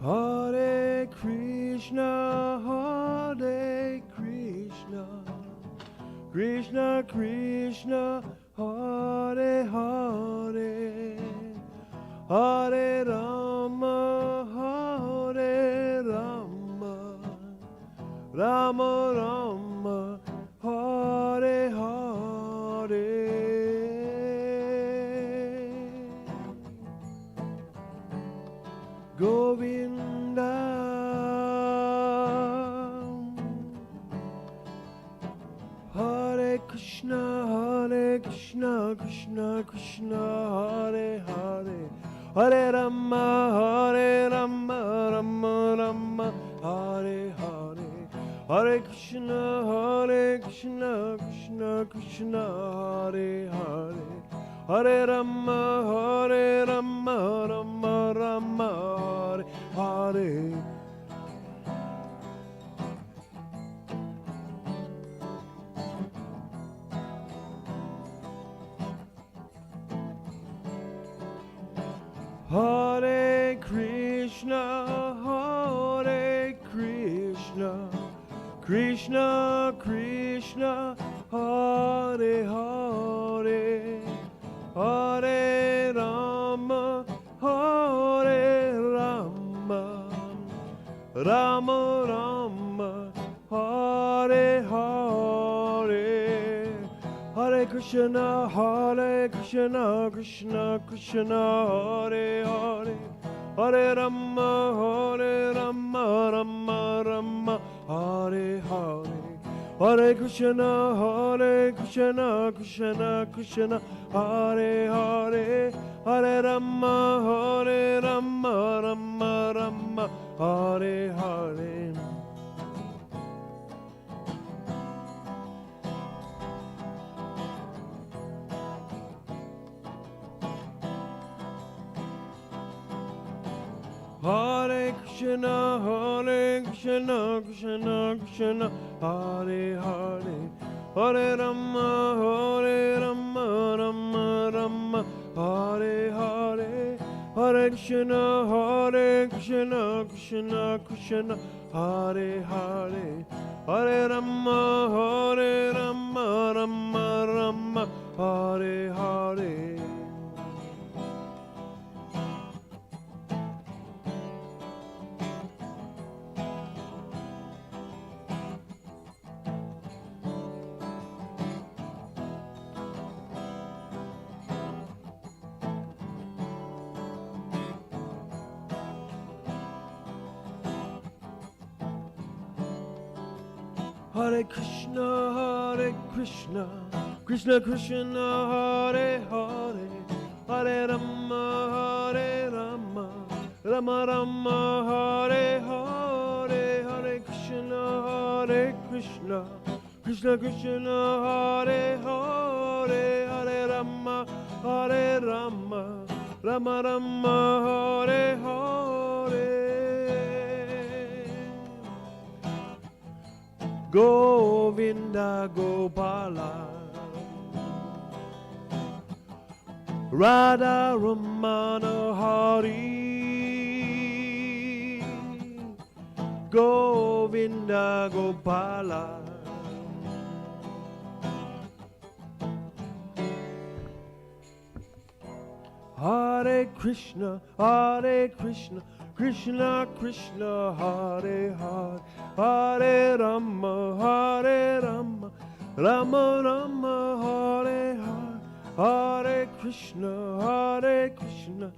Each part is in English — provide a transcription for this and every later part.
Hare Krishna, Hare Krishna, Krishna Krishna, Hare Hare, Hare Rama, Hare Rama, Rama Rama, Hare Hare. Govinda, Hare Krishna, Krishna Krishna, Hare Hare, Hare Rama, Rama Rama, Hare Hare, Hare Krishna, Krishna Krishna, Hare Hare, Hare Rama, Rama Rama, Hare Hare. Hare Krishna, Krishna Krishna, Hare Hare, Hare Rama, Rama Rama, Hare Hare, Hare Krishna, Krishna Krishna, Hare Hare, Hare Rama, Rama Rama, Hare Hare, Hare Krishna, Krishna Krishna, Hare Hare, Hare Rama, Rama Rama, Hare Hare. Hare Krishna, Krishna Krishna, Hare Hare, Hare Rama, Rama Rama, Hare Hare, Hare Krishna, Krishna Krishna, Hare Hare, Hare Rama, Rama, Hare Hare. Hare Krishna, Krishna Krishna, Hare Hare, Hare Rama, Rama Rama, Hare Hare, Hare Krishna, Krishna Krishna, Hare Hare, Hare Rama, Rama Rama, Hare Hare. Govinda Gopala, Radha Ramana Hari, Govinda Gopala, Hare Krishna, Krishna Krishna, Hare Hare, Hare Rama, Rama Rama, Hare Hare, Hare Krishna,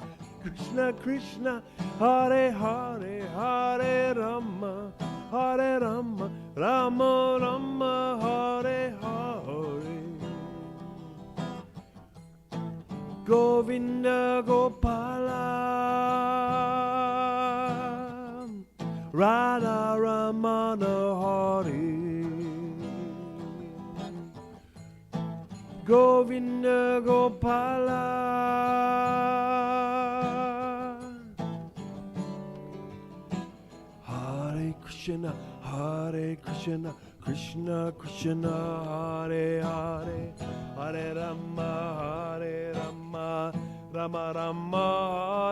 Krishna Krishna, Hare Hare, Hare Rama, Rama Rama, Hare Hare. Govinda Gopala, Radha Ramana Hari, Govinda Gopala, Hare Krishna, Krishna Krishna, Hare Hare, Hare Rama, Rama Rama,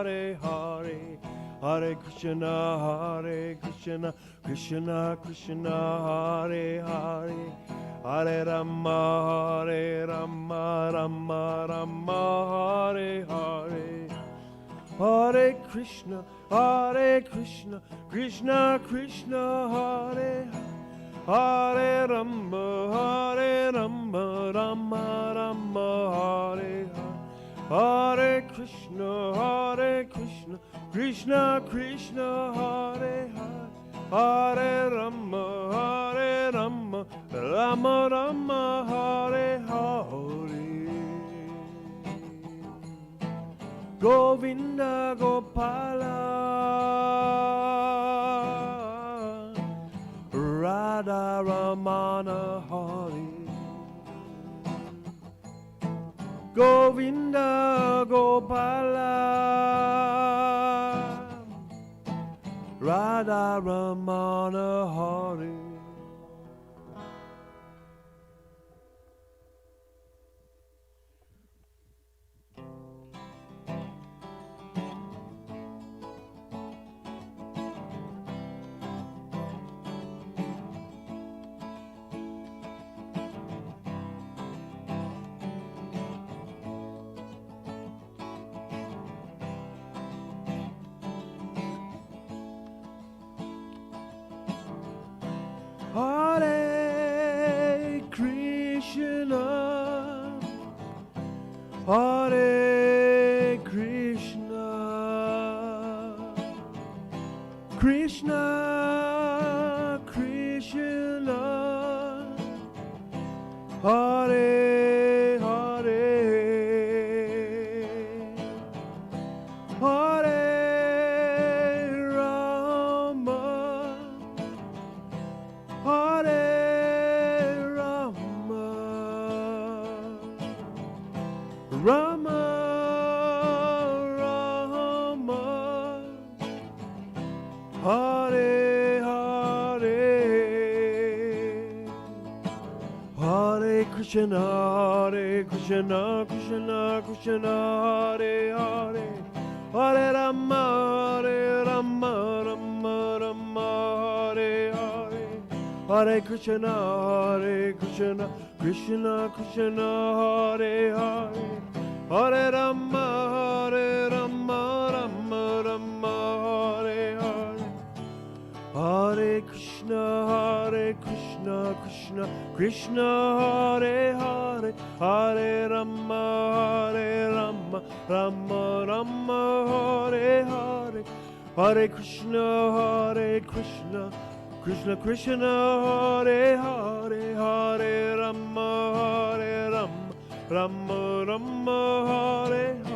Hare Hare, Hare Krishna, Krishna Krishna, Hare Hare, Hare Rama, Rama Rama, Hare Hare. Hare Krishna, Krishna Krishna, Hare Hare, Hare Rama, Rama Rama, Hare Hare. Hare Krishna, Krishna Krishna, Hare Hare, Hare Rama, Rama Rama, Hare Hare. Govinda Gopala, Radha Ramana, Hare. Govinda Gopala, Radha Ramana, Hare. Hare Krishna, Hare Krishna, Krishna Krishna, Hare Hare, Hare Rama, Hare Rama, Rama Rama, Hare Hare, Hare Krishna, Krishna Krishna, Hare Hare, Hare Rama, Rama Rama, Hare Hare. Hare Krishna, Krishna Krishna, Hare Hare, Hare Rama, Rama Rama, Hare Hare. Hare Krishna, Krishna Krishna, Hare Hare, Hare Rama, Rama Rama, Hare Hare. Hare Krishna, Krishna Krishna, Hare Hare, Hare Rama, Rama Rama, Hare Hare.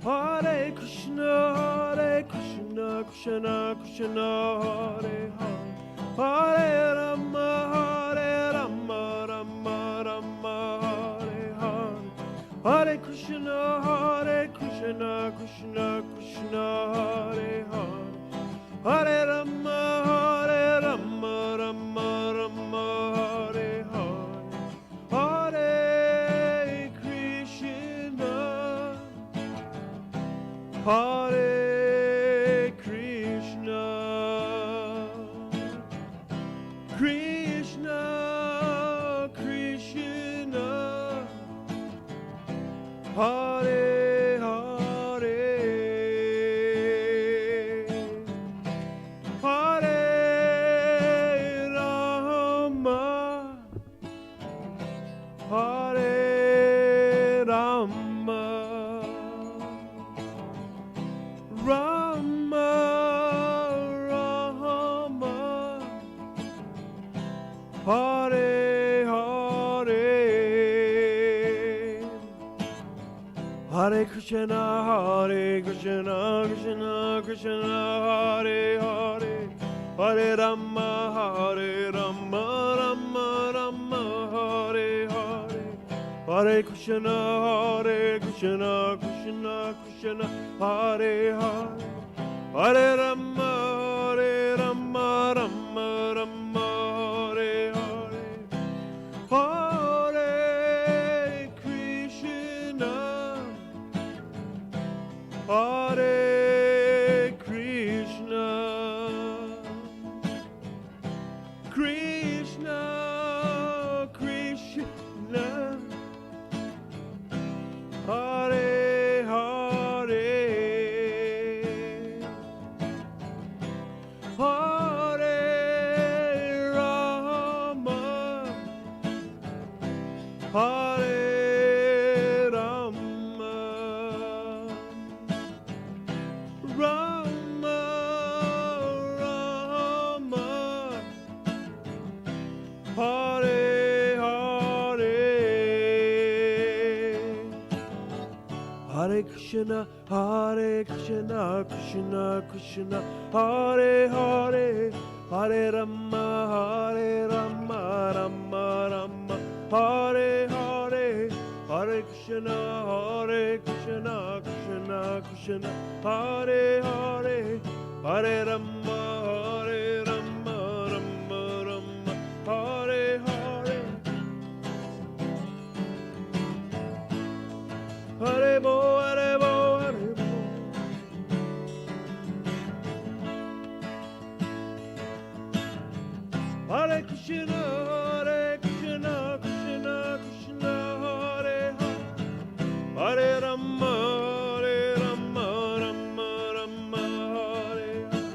Hare Krishna, Krishna Krishna, Hare Hare, Hare Rama, Rama Rama, Hare Hare. Hare Krishna, Krishna Krishna, Hare Hare, Hare Rama, Rama Rama, Hare Hare. Hare Krishna, Hare Krishna, Krishna Krishna, Hare Hare, Hare Rama, Hare Rama, Rama Rama, Hare Hare. Hare Krishna, Krishna Krishna, Hare Hare, Hare Rama, Rama Rama, Hare Hare. Hare Krishna, Krishna Krishna, Hare Hare, Hare Rama, Rama Krishna, Krishna Krishna, Hare Hare, Hare Rama, Rama Rama, Hare Hare, Hare Krishna, Krishna Krishna, Hare Hare, Hare Rama, Rama Rama, Hare Hare, Hare Bo, Hare Bo, Hare Bo. Hare Krishna, Krishna Krishna, Hare Hare, Hare Rama, Rama Rama, Hare Hare,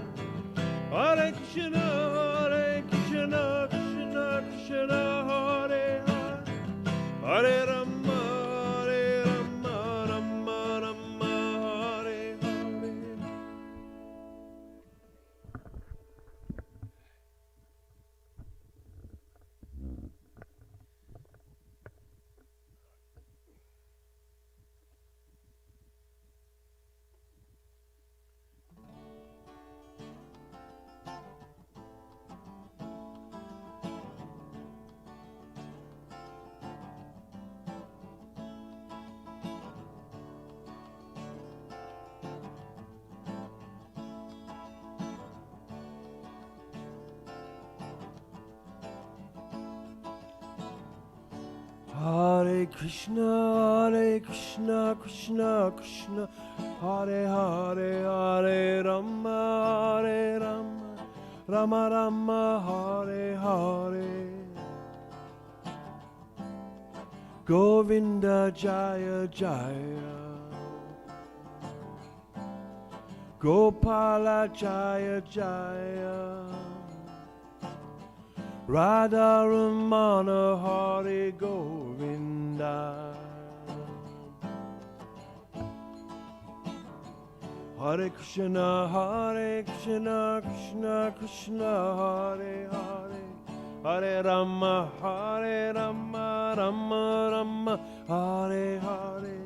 Hare Krishna, Krishna Krishna, Hare Hare, Hare Rama, Rama Rama, Hare Hare. Hare Krishna, Krishna Krishna, Hare Hare, Hare Rama, Rama Rama, Hare Hare, Govinda Jaya Jaya, Gopala Jaya Jaya, Radha Ramana, Hare Govinda, Hare Krishna, Krishna Krishna, Hare Hare, Hare Rama, Rama Rama, Hare Hare,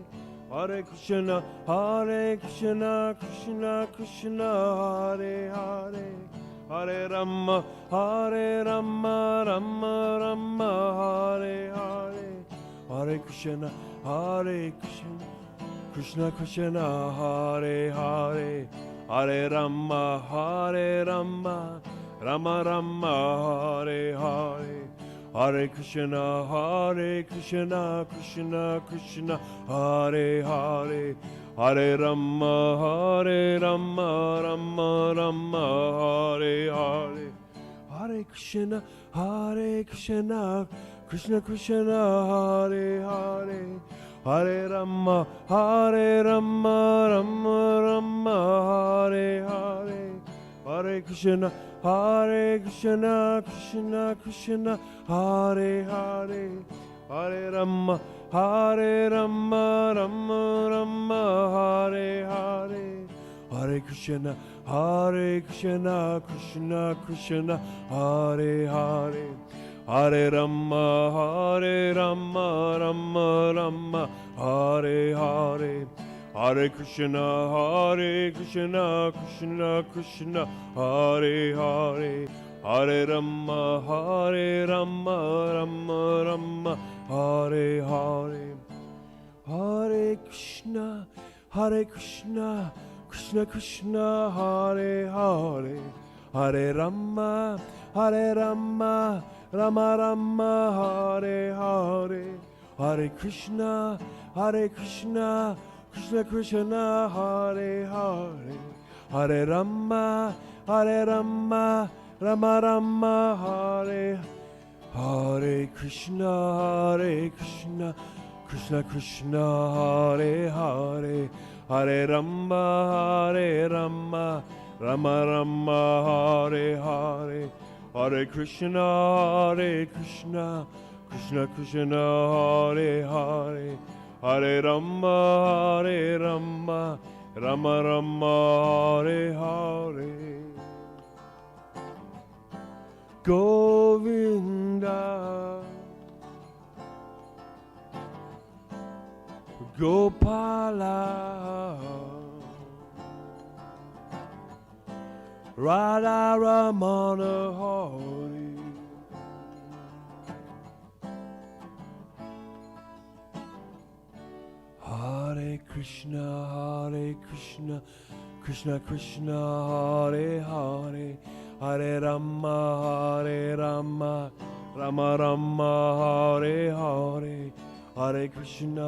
Hare Krishna, Krishna Krishna, Hare Hare, Hare Rama, Rama Rama, Hare Hare, Hare Krishna, Krishna Krishna, Hare Hare, Hare Rama, Rama Rama, Hare Hare, Hare Krishna, Krishna Krishna, Hare Hare, Hare Rama, Rama Rama, Hare Hare, Hare Krishna, Krishna Krishna, Hare Hare, Hare Rama, Rama Rama, Hare Hare, Hare Krishna, Krishna Krishna, Hare Hare, Hare Rama, Rama Rama, Hare Hare, Hare Krishna, Krishna Krishna, Hare Hare, Hare Rama, Rama Rama, Hare Hare, Hare Krishna, Krishna Krishna, Hare Hare, Hare Rama, Rama Rama, Hare Hare, Hare Krishna, Krishna Krishna, Hare Hare, Hare Rama, Rama Rama, Hare Hare, Hare Krishna, Krishna Krishna, Hare Hare, Hare Rama, Rama Rama, Hare Hare Krishna, Krishna Krishna, Hare Hare, Hare Rama, Rama Rama, Hare Hare, Hare Krishna, Krishna Krishna, Hare Hare, Hare Rama, Rama Rama, Hare Hare, Govinda, Gopala, Radha Ramana Hare. Hare Krishna, Krishna Krishna, Hare Hare, Hare Rama, Rama Rama, Hare Hare, Hare Krishna,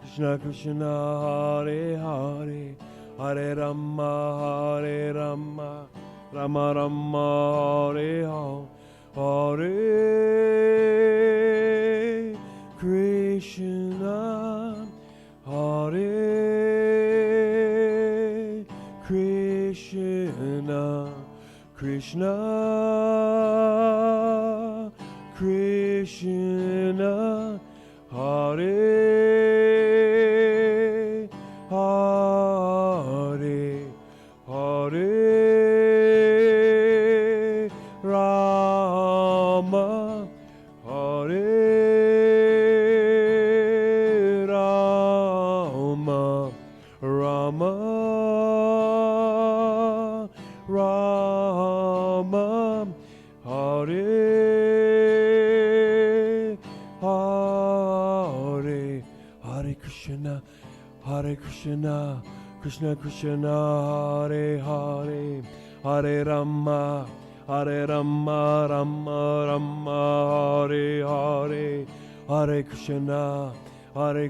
Krishna Krishna, Hare Hare, Hare Rama, Rama Rama, Hare Hare, Hare Krishna, Hare Krishna, Krishna Krishna, Hare Hare, Hare Rama, Hare Rama, Rama Rama, Hare Hare, Hare Krishna, Krishna Krishna, Hare Hare, Hare Rama, Rama Rama, Hare Hare, Hare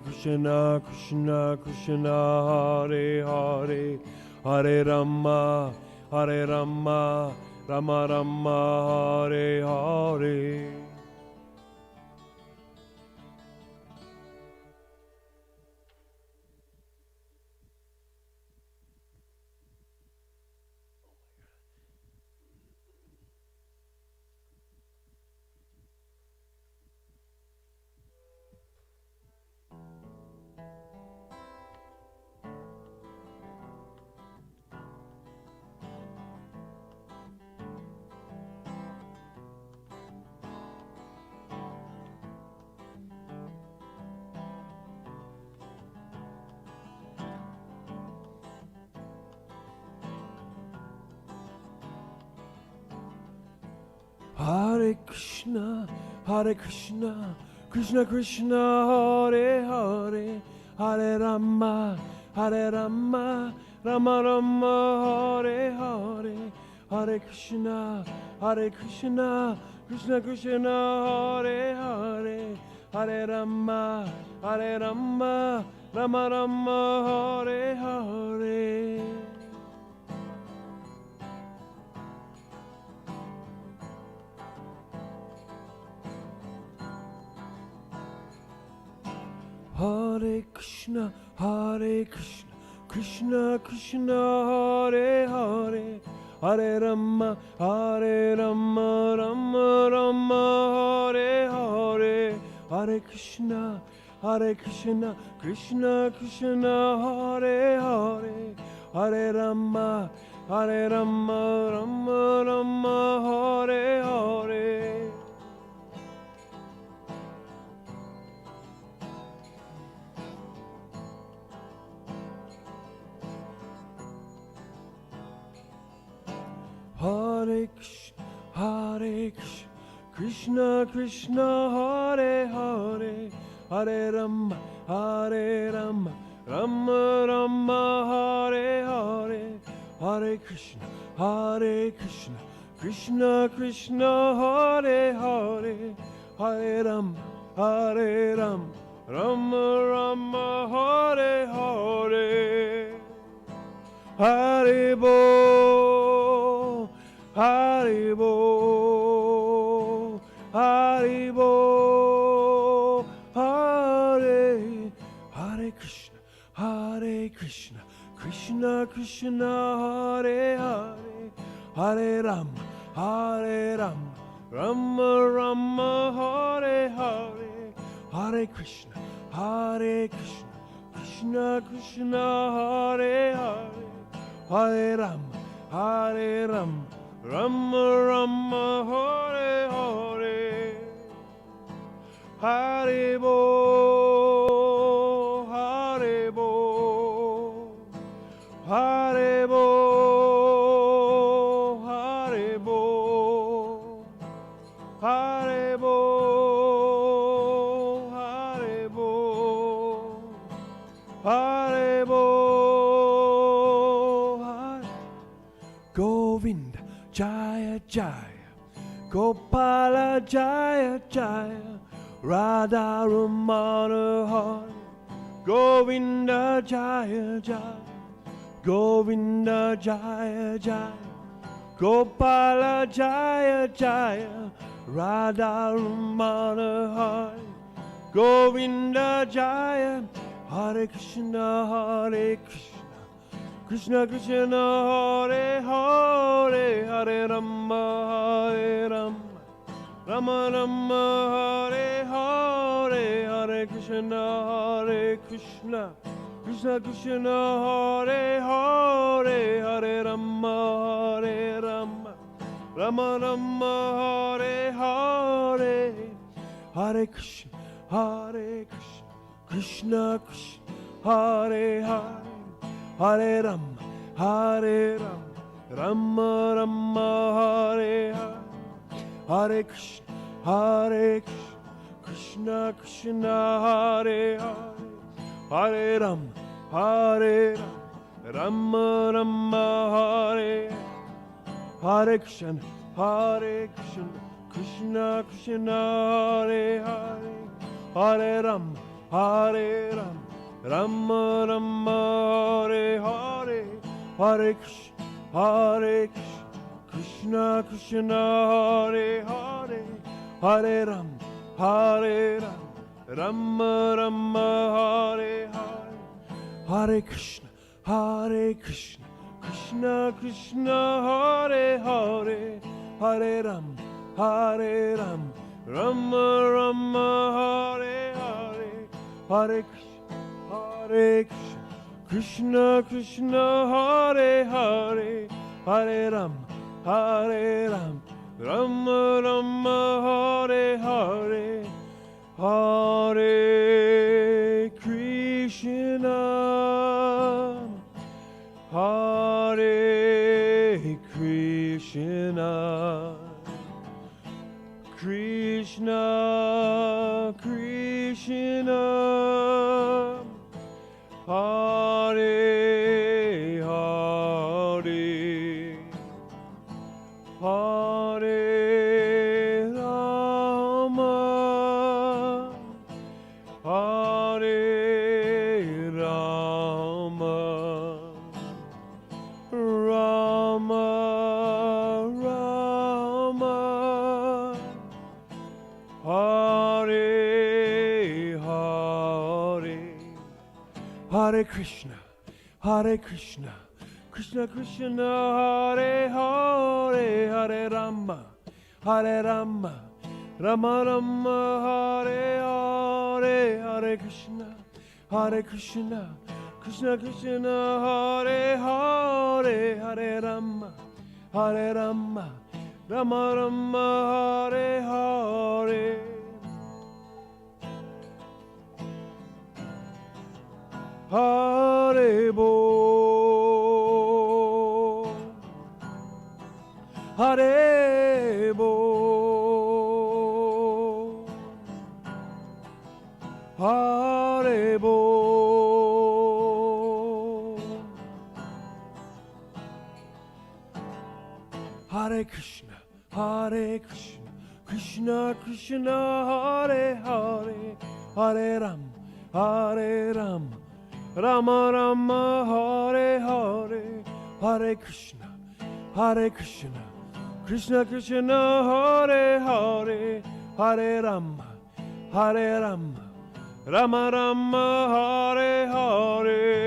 Krishna, Krishna Krishna, Hare Hare, Hare Rama, Rama Rama, Hare Hare. Hare Krishna, Krishna Krishna, Hare Hare, Hare Rama, Rama Rama, Hare Hare, Hare Krishna, Krishna Krishna, Hare Hare, Hare Rama, Rama Rama, Hare Hare. Hare Krishna, Krishna Krishna, Hare Hare, Hare Rama, Rama Rama, Hare Hare, Hare Krishna, Krishna Krishna, Hare Hare, Hare Rama, Rama Rama, Hare Hare. Hare Krishna, Krishna Hare Hare, Hare Rama, Rama Rama, Hare Hare, Hare Krishna, Krishna Krishna, Hare Hare, Hare Rama, Rama Rama, Hare Hare. Haribo, Haribo, Haribo, Hare, Hare Krishna, Krishna Krishna, Hare Hare, Hare Rama, Rama Rama, Hare Hare, Hare Krishna, Krishna Krishna, Hare Hare, Hare Rama, Rama Rama, Hare Hare. Haribo, Haribo, Haribo. Govinda Jaya Jaya, Gopala Jaya Jaya, Radha Ramana Hari, Govinda Jaya Jaya, Govinda Jaya Jaya, Gopala Jaya Jaya, Radha Ramana Hari, Govinda Jaya, Hare Krishna, Hare Krishna, Krishna Krishna, Hare Hare, Hare Rama, Hare Rama, Rama Rama, Hare Hare, Hare Krishna, Hare Krishna, Krishna Krishna, Hare Hare, Hare Rama, Hare Rama, Rama Rama, Hare Hare, Hare Krishna, Hare Krishna, Krishna Krishna, Hare Hare, Hare Rama, Hare Rama, Rama Rama, Hare Hare, Hare Krishna, Hare Krishna, Krishna Krishna, Hare Hare, Hare Rama, Hare Rama, Rama Rama, Hare Hare Krishna, Hare Krishna, Krishna Krishna, Hare Hare, Hare Rama, Hare Rama, Rama Rama, Hare Hare, Hare Krishna, Hare Krishna, Krishna Krishna, Hare Hare, Hare Rama, Hare Rama, Rama Rama, Hare Hare, Hare Krishna, Hare Krishna, Krishna Krishna, Hare Hare, Hare Rama, Hare Rama, Rama Rama, Hare Hare, Hare Krishna, Hare Krishna, Krishna Krishna, Hare Hare, Hare Rama, Hare Rama, Rama Rama, Hare Hare, Hare Krishna, Hare Krishna, Krishna Krishna, Hare Hare, Hare Rama, Hare Rama, Rama Rama, Hare Hare, Hare Krishna, Hare Krishna, Krishna Krishna, Hare Hare, Hare Rama, Hare Rama, Rama Rama, Hare Hare, Hare Krishna, Hare Krishna, Krishna Krishna, Hare Hare, Hare Rama, Hare Rama, Rama Rama, Hare Hare. Hare Bo, Hare Bo, Hare Bo, Hare Krishna, Hare Krishna, Krishna Krishna, Hare Hare, Hare Ram, Hare Ram, Rama Rama, Hare Hare, Hare Krishna, Hare Krishna, Krishna Krishna, Hare Hare, Hare Rama, Hare Rama, Rama Rama, Hare Hare.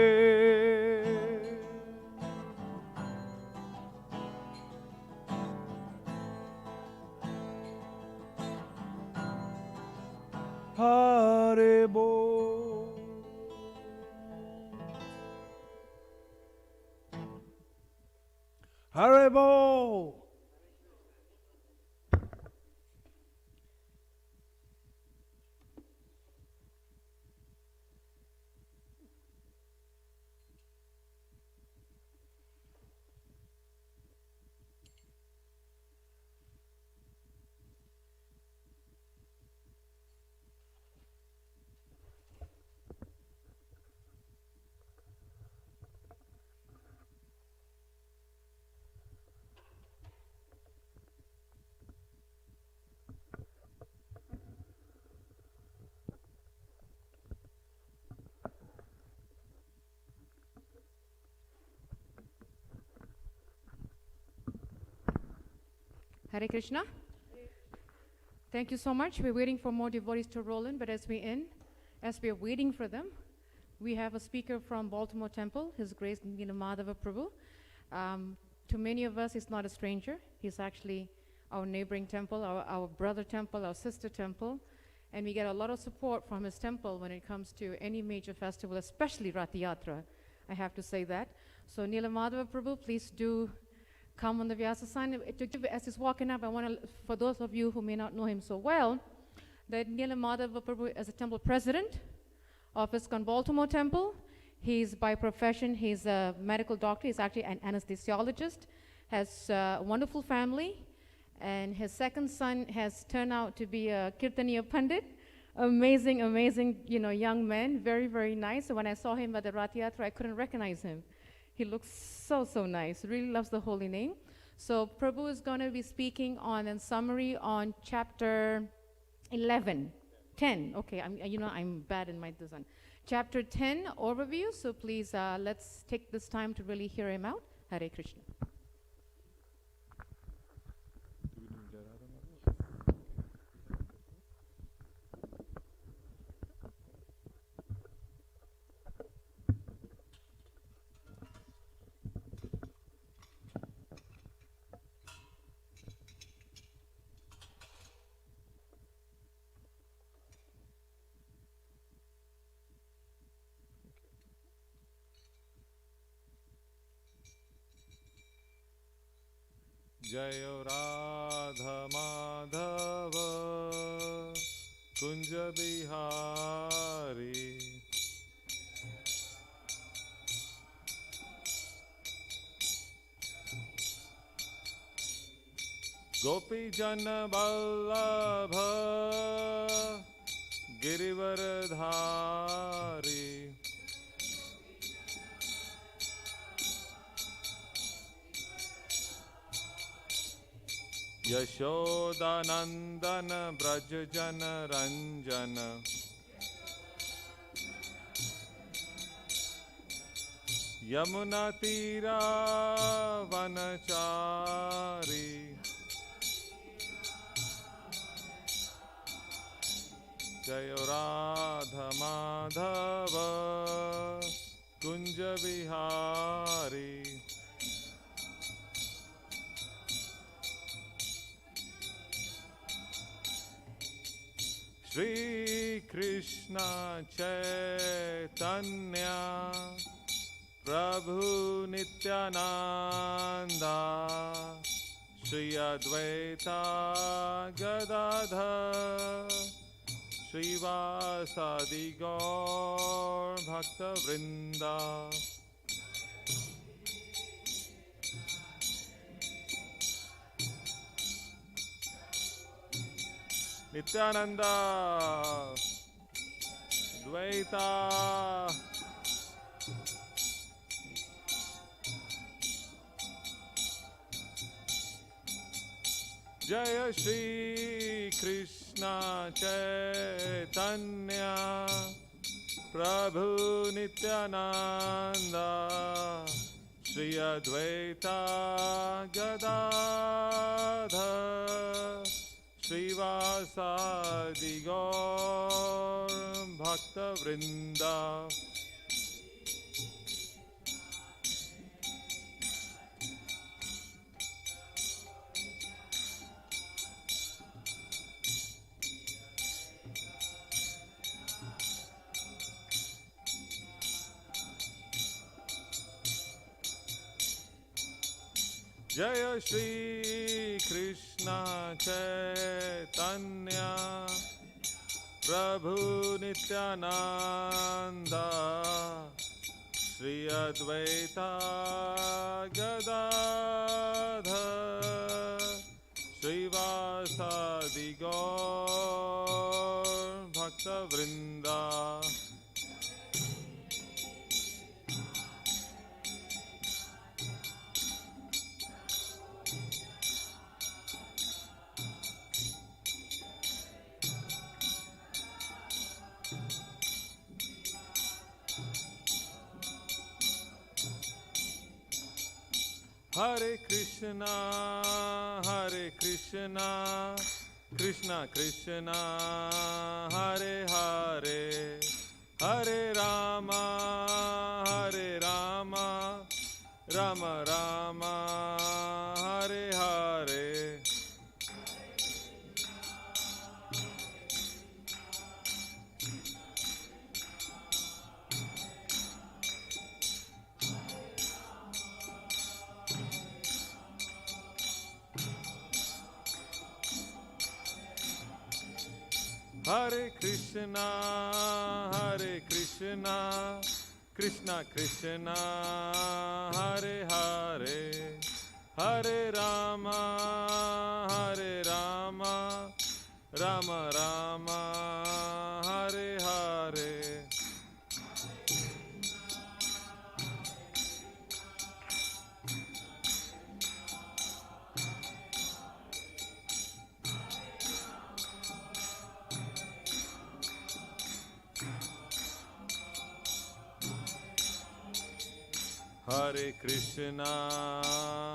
Hare Bo. Hare Bo. Hare Krishna. Thank you so much. We're waiting for more devotees to roll in, but as we're waiting for them, we have a speaker from Baltimore Temple, His Grace Madhava Prabhu. To many of us, he's not a stranger. He's actually our neighboring temple, our brother temple, our sister temple, and we get a lot of support from his temple when it comes to any major festival, especially Rath Yatra. I have to say that. So Nila Madhava Prabhu, please do come on the Vyasa sign. As he's walking up, I want to, for those of you who may not know him so well, that Nila Madhava Prabhu is a temple president of ISKCON Baltimore Temple. He's by profession, he's a medical doctor. He's actually an anesthesiologist, has a wonderful family, and his second son has turned out to be a Kirtaniya Pandit. Amazing, amazing, young man, very, very nice. So when I saw him at the Rath Yatra, I couldn't recognize him. He looks so, so nice, really loves the holy name. So Prabhu is going to be speaking on, in summary, on chapter 10. Okay, I'm bad in my design. Chapter 10 overview, so please let's take this time to really hear him out. Hare Krishna. जय राधा माधव कुंज बिहारी गोपी जन वल्लभ गिरिवरधारी यशोदानंदन ब्रज जन रंजन यमुना तीरा वनचारी जय Radha Madhav Kunj Bihari Shri Krishna Chaitanya Prabhu Nityananda Shri Advaita Gadadhar Shri Vasadi Gaur Bhakta Vrinda Nityananda, Dvaita, Jaya Shri Krishna Chaitanya Prabhu Nityananda Shri Advaita Gadadhar Srivasadi Gaur Bhakta Vrinda Jaya Shri Krishna Chaitanya Prabhu Nityananda Shri Advaita Gadadhar Srivasadi Gaur Bhakta Vrinda Hare Krishna, Krishna Krishna, Hare Hare, Hare Rama, Rama Rama, Hare Hare. Hare Krishna, Krishna Krishna, Hare Hare, Hare Rama, Rama Rama, Hare Hare.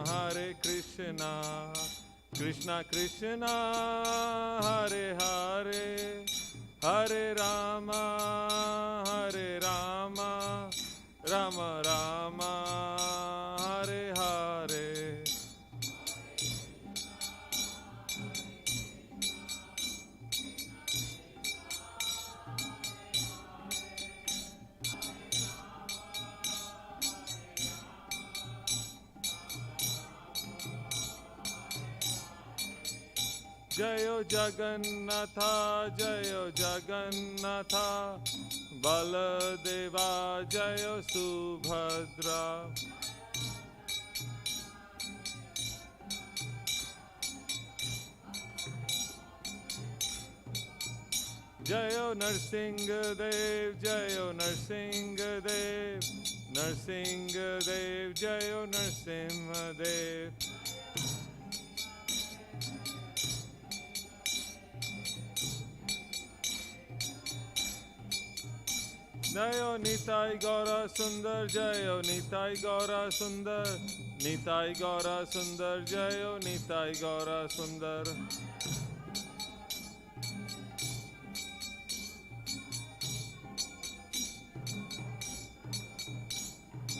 Hare Krishna, Krishna Krishna, Hare Hare, Hare Rama, Rama Rama, Hare Hare. Jayo Jagannatha, Jayo Jagannatha, Baladeva, Jayo Subhadra. Jayo Narsingadev, Jayo Narsingadev, Narsingadev, Jayo Narsimhadev. Jayo Nitai Gaura Sundar, Jayo Nitai Gaura Sundar, Nitai Gaura Sundar, Jayo Nitai Gaura Sundar.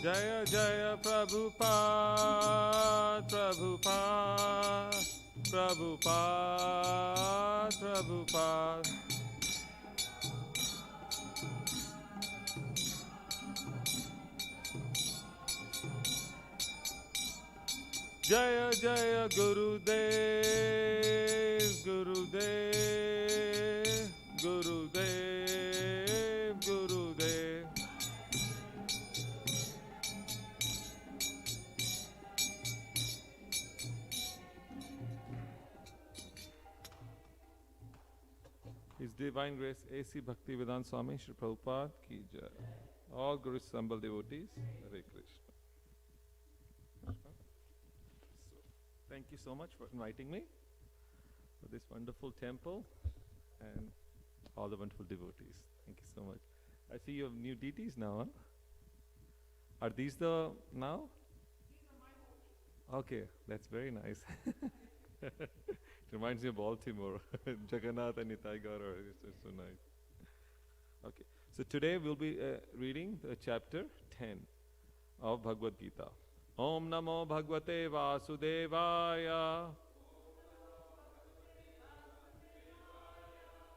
Jaya Jaya Prabhupada, Prabhupada, Prabhupada, Prabhupada. Jaya Jaya Gurudev, Gurudev, Gurudev, Gurudev. His Divine Grace A.C. Bhaktivedanta Swami Shri Prabhupada ki jai. All Guru assembled devotees, Hare Krishna. Thank you so much for inviting me for this wonderful temple and all the wonderful devotees. Thank you so much. I see you have new deities now, huh? Are these the now? Okay, that's very nice. It reminds me of Baltimore. Jagannath and Nitai Gaura. It's so nice. Okay, so today we'll be reading chapter 10 of Bhagavad Gita. Om Namo Bhagavate Vasudevaya.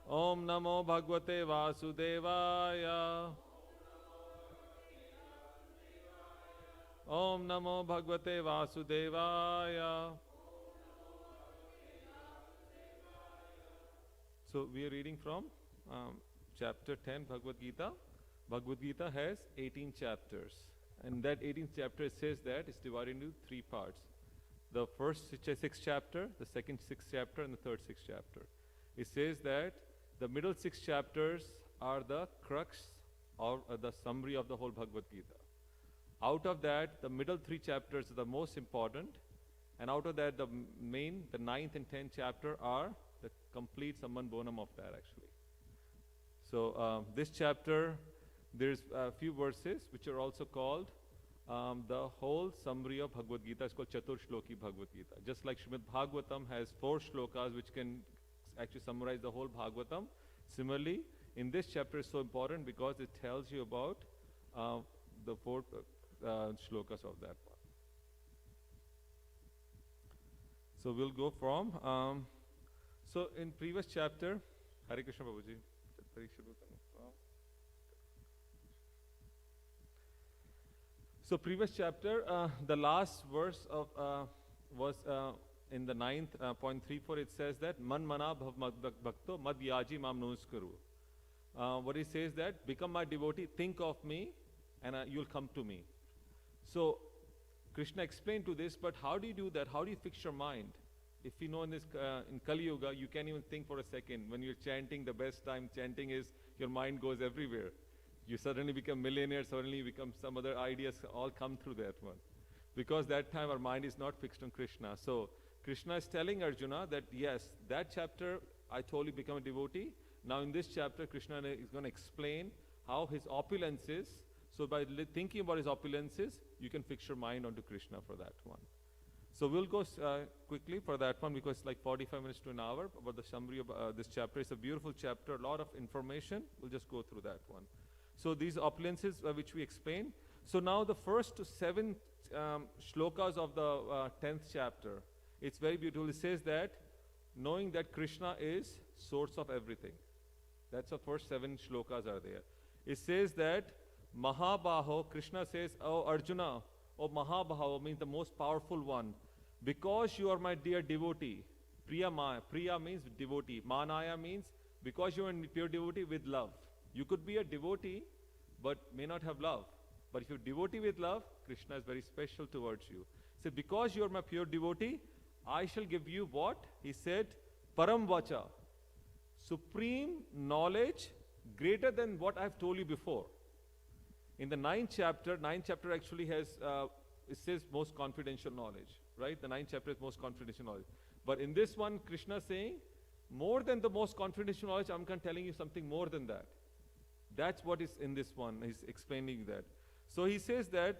Om Namo Bhagavate Vasudevaya. Om Namo Bhagavate Vasudevaya. So we are reading from chapter 10 Bhagavad Gita. Bhagavad Gita has 18 chapters. And that 18th chapter, it says that it's divided into 3 parts. The first 6th chapter, the second 6th chapter, and the third 6th chapter. It says that the middle 6 chapters are the crux or the summary of the whole Bhagavad Gita. Out of that, the middle 3 chapters are the most important. And out of that, the 9th and 10th chapter are the complete summum bonum of that actually. So this chapter, there's a few verses which are also called the whole summary of Bhagavad Gita is called Chatur Shloki Bhagavad Gita. Just like Srimad Bhagavatam has 4 shlokas which can actually summarize the whole Bhagavatam. Similarly, in this chapter is so important because it tells you about the 4 shlokas of that one. So we'll go from, so in previous chapter, Hare Krishna Babuji. So previous chapter, the last verse of was in the 9th.34, it says that Man mana bhav bhakto mad yaji mam namaskaru. What he says that, become my devotee, think of me, and you'll come to me. So Krishna explained to this, but how do you do that? How do you fix your mind? If you know in this in Kali Yuga, you can't even think for a second. When you're chanting, the best time chanting is your mind goes everywhere. You suddenly become millionaire, suddenly you become some other ideas all come through that one. Because that time our mind is not fixed on Krishna. So Krishna is telling Arjuna that yes, that chapter I told you become a devotee. Now in this chapter, Krishna is going to explain how his opulences, so by thinking about his opulences, you can fix your mind onto Krishna for that one. So we'll go quickly for that one because it's like 45 minutes to an hour about the summary of this chapter. It's a beautiful chapter, a lot of information. We'll just go through that one. So these opulences which we explained. So now the first 7 shlokas of the 10th chapter, it's very beautiful. It says that knowing that Krishna is source of everything. That's the first 7 shlokas are there. It says that Mahabaho, Krishna says, oh Arjuna, oh Mahabaho means the most powerful one. Because you are my dear devotee, Priya means devotee, Manaya means because you are a pure devotee with love. You could be a devotee but may not have love. But if you're devotee with love, Krishna is very special towards you. So because you are my pure devotee, I shall give you what? He said, Param Vacha, supreme knowledge greater than what I've told you before. In the 9th chapter actually has, it says most confidential knowledge, right? The 9th chapter is most confidential knowledge. But in this one, Krishna is saying, more than the most confidential knowledge, I'm telling you something more than that. That's what is in this one. He's explaining that. So he says that,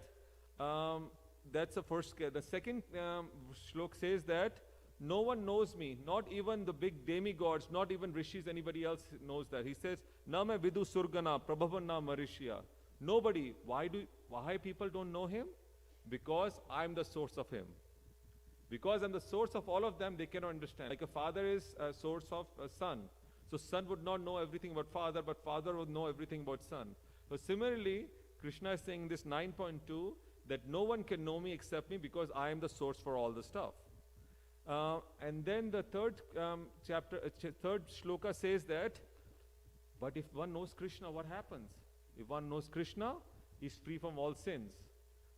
that's the first. The second shlok says that, no one knows me, not even the big demigods, not even rishis, anybody else knows that. He says, Na me vidu surgana, prabhavanna marishya. Nobody. Why people don't know him? Because I'm the source of him. Because I'm the source of all of them, they cannot understand. Like a father is a source of a son. So son would not know everything about father, but father would know everything about son. So similarly, Krishna is saying this 9.2, that no one can know me except me because I am the source for all the stuff. And then the third third shloka says that, but if one knows Krishna, what happens? If one knows Krishna, he's free from all sins.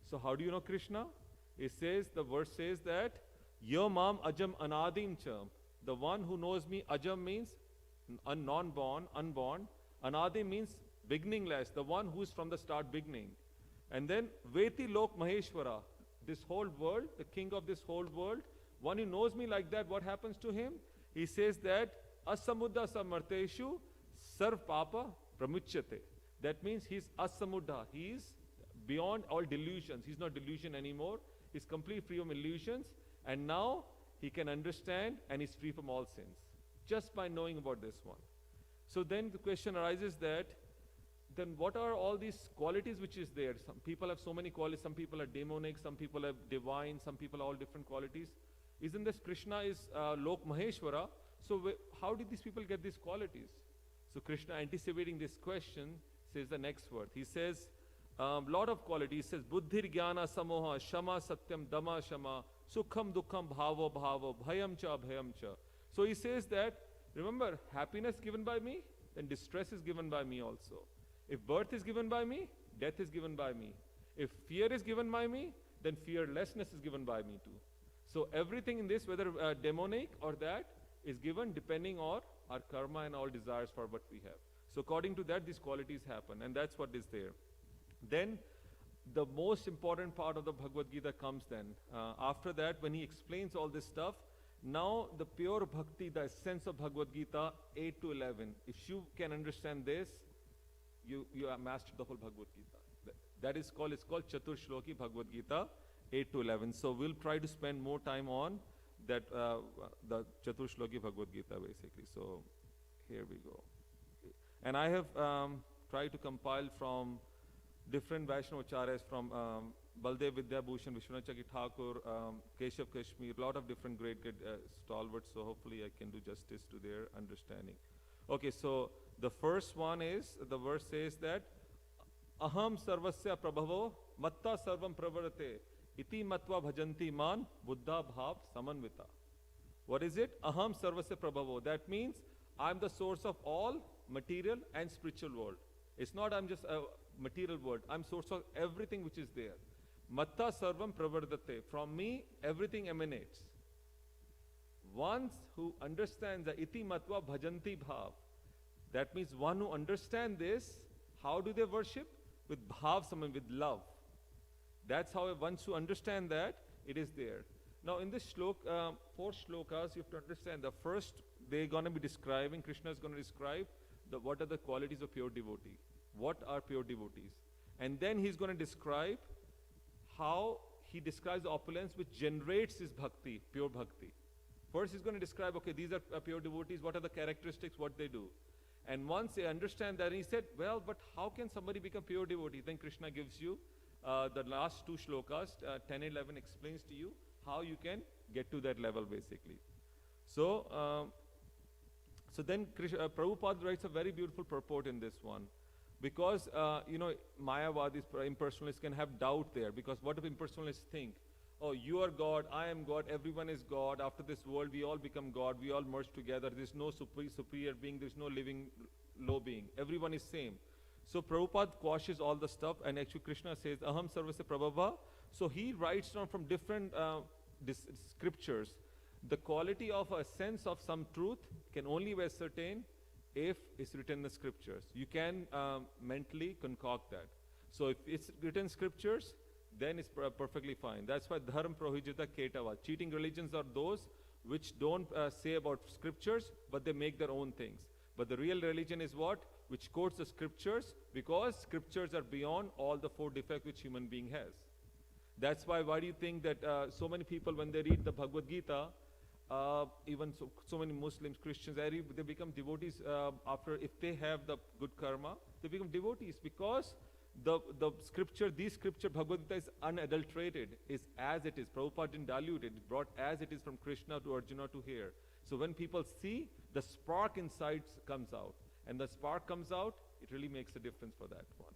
So how do you know Krishna? It says, the verse says that, Yamam ajam anadim cha. The one who knows me, ajam means non-born, unborn. Anadim means beginningless, the one who is from the start beginning. And then Veti Lok Maheshwara, this whole world, the king of this whole world, one who knows me like that, what happens to him? He says that Asamudha samarteshu sarv papa pramuchyate. That means he's asamudha, he is beyond all delusions. He's not delusion anymore. He's completely free from illusions, and now he can understand and he's free from all sins just by knowing about this one. So then the question arises that, then what are all these qualities which is there? Some people have so many qualities. Some people are demonic, some people have divine, some people are all different qualities. Isn't this Krishna is Lok Maheshwara? So how did these people get these qualities? So Krishna, anticipating this question, says the next word. He says lot of qualities. He says Buddhir Jnana Samoha Shama Satyam Dama Shama Sukham Dukham Bhavo Bhavo Bhayam Cha Bhayam Cha. So he says that, remember, happiness given by me, then distress is given by me also. If birth is given by me, death is given by me. If fear is given by me, then fearlessness is given by me too. So everything in this, whether demonic or that, is given depending on our karma and all desires for what we have. So according to that, these qualities happen, and that's what is there. Then the most important part of the Bhagavad Gita comes then. After that, when he explains all this stuff, now the pure bhakti, the essence of Bhagavad Gita, 8 to 11. If you can understand this, you have mastered the whole Bhagavad Gita. That is called, it's called Chatur Shloki Bhagavad Gita 8 to 11. So we'll try to spend more time on that, the Chatur Shloki Bhagavad Gita basically. So here we go. And I have tried to compile from different Vaishnavacharyas, from Baldev Vidyabhushan, Vishwanath Chaki Thakur, Keshav Kashmir, a lot of different great stalwarts, so hopefully I can do justice to their understanding. Okay, so the first one is, the verse says that, Aham sarvasya prabhavo matta sarvam pravarate iti matva bhajanti man buddha bhav samanvita. What is it? Aham sarvasya prabhavo. That means I'm the source of all material and spiritual world. It's not I'm just a material world. I'm source of everything which is there. Matta sarvam pravardate. From me, everything emanates. Ones who understand the iti matva bhajanti bhav. That means one who understand this, how do they worship? With bhav saman, with love. That's how once you understand that, it is there. Now in this shlok, 4 shlokas, you have to understand. The first, they're going to be describing, Krishna is going to describe what are the qualities of pure devotee. What are pure devotees? And then he's going to describe how he describes the opulence which generates his bhakti, pure bhakti. First he's going to describe, okay, these are pure devotees, what are the characteristics, what they do. And once they understand that, he said, well, but how can somebody become pure devotee? Then Krishna gives you the last 2 shlokas, 10 and 11 explains to you how you can get to that level basically. So, so then Prabhupada writes a very beautiful purport in this one. Because, Mayavadis, impersonalists can have doubt there. Because what if impersonalists think? Oh, you are God, I am God, everyone is God. After this world, we all become God, we all merge together. There is no superior being, there is no living low being. Everyone is same. So Prabhupada quashes all the stuff, and actually Krishna says, Aham sarvasya prabhava. So he writes down from different scriptures. The quality of a sense of some truth can only be ascertained if it's written in the scriptures. You can mentally concoct that. So if it's written in scriptures, then it's perfectly fine. That's why dharma prohijita ketava. Cheating religions are those which don't say about scriptures, but they make their own things. But the real religion is what? Which quotes the scriptures, because scriptures are beyond all the 4 defects which human being has. That's why do you think that so many people, when they read the Bhagavad Gita, even so many Muslims, Christians, they become devotees after, if they have the good karma, they become devotees, because the scripture, Bhagavad Gita is unadulterated, is as it is. Prabhupada didn't dilute it, it brought as it is from Krishna to Arjuna to here. So when people see, the spark inside comes out. And the spark comes out, it really makes a difference for that one.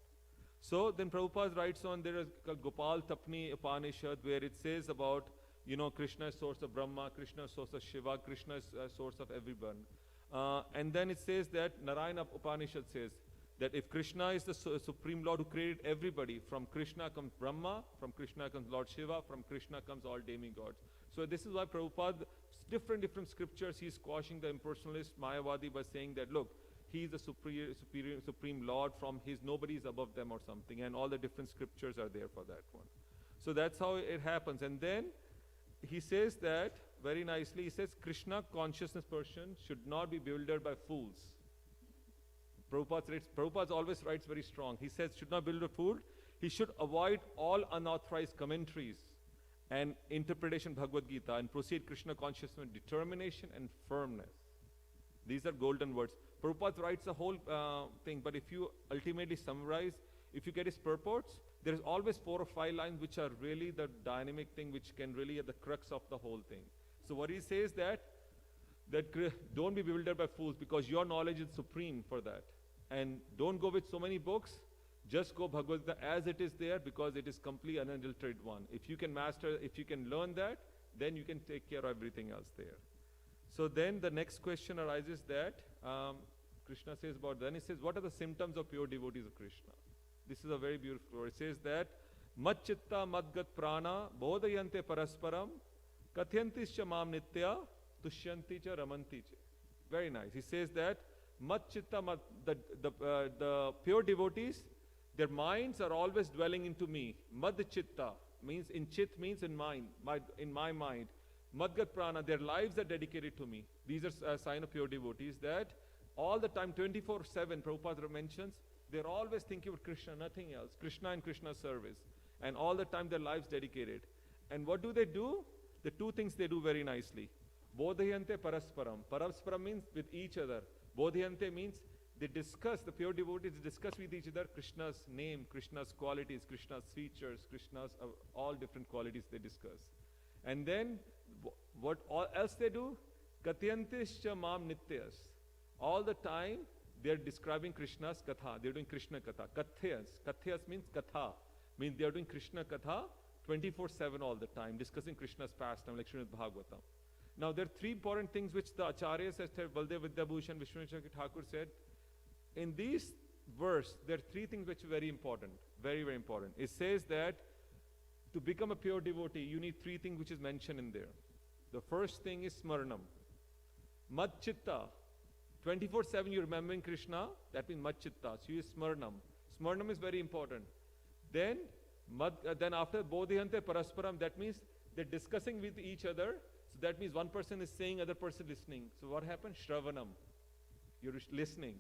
So then Prabhupada writes on, there is Gopal Tapni Upanishad, where it says about, Krishna is source of Brahma, Krishna is source of Shiva, Krishna is source of everyone. And then it says that, Narayana Upanishad says, that if Krishna is the Supreme Lord who created everybody, from Krishna comes Brahma, from Krishna comes Lord Shiva, from Krishna comes all demigods. So this is why Prabhupada, different scriptures, he's squashing the impersonalist Mayavadi by saying that, look, he's the Supreme Lord, from his, nobody is above them or something, and all the different scriptures are there for that one. So that's how it happens. And then he says that, very nicely, he says, Krishna consciousness person should not be bewildered by fools. Prabhupada always writes very strong. He says, should not build a fool. He should avoid all unauthorized commentaries and interpretation of Bhagavad Gita, and proceed Krishna consciousness with determination and firmness. These are golden words. Prabhupada writes the whole thing, but if you ultimately summarize, if you get his purports, there is always 4 or 5 lines which are really the dynamic thing, which can really at the crux of the whole thing. So what he says that don't be bewildered by fools, because your knowledge is supreme for that. And don't go with so many books, just go Bhagavad Gita as it is there, because it is completely unadulterated one. If you can master, if you can learn that, then you can take care of everything else there. So then the next question arises that Krishna says about, then he says, what are the symptoms of pure devotees of Krishna? This is a very beautiful word. It says that, Mat chitta madgat prana bodhayante parasparam kathyantischa mam nitya tushyanti cha ramanti cha. Very nice. He says that, Mat chitta, the pure devotees, their minds are always dwelling into me. Mad chitta means, in chit means in mind, in my mind. Madgat prana, their lives are dedicated to me. These are a sign of pure devotees, that all the time, 24/7, Prabhupada mentions, They're always thinking about Krishna, nothing else. Krishna and Krishna service. And all the time their lives dedicated. And what do? The two things they do very nicely. Bodhayante parasparam. Parasparam means with each other. Bodhayante means they discuss, the pure devotees discuss with each other Krishna's name, Krishna's qualities, Krishna's features, Krishna's all different qualities they discuss. And then what all else they do? Katyantischa mam nityas. All the time they are describing Krishna's katha. They are doing Krishna katha. Kathyas. Kathyas means katha. Means they are doing Krishna katha 24/7 all the time, discussing Krishna's pastime like Srimad Bhagavatam. Now there are three important things which the Acharyas, as Baldev Vidyabhushan, Vishwanath Thakur said. In this verse, there are three things which are very important. Very, very important. It says that to become a pure devotee, you need three things which is mentioned in there. The first thing is smaranam. Mad chitta. 24/7 you're remembering Krishna, that means mad chitta. So you use smaranam. Smaranam is very important. Then after bodhiyante parasparam, that means they're discussing with each other. So that means one person is saying, other person listening. So what happens? Shravanam. You're listening.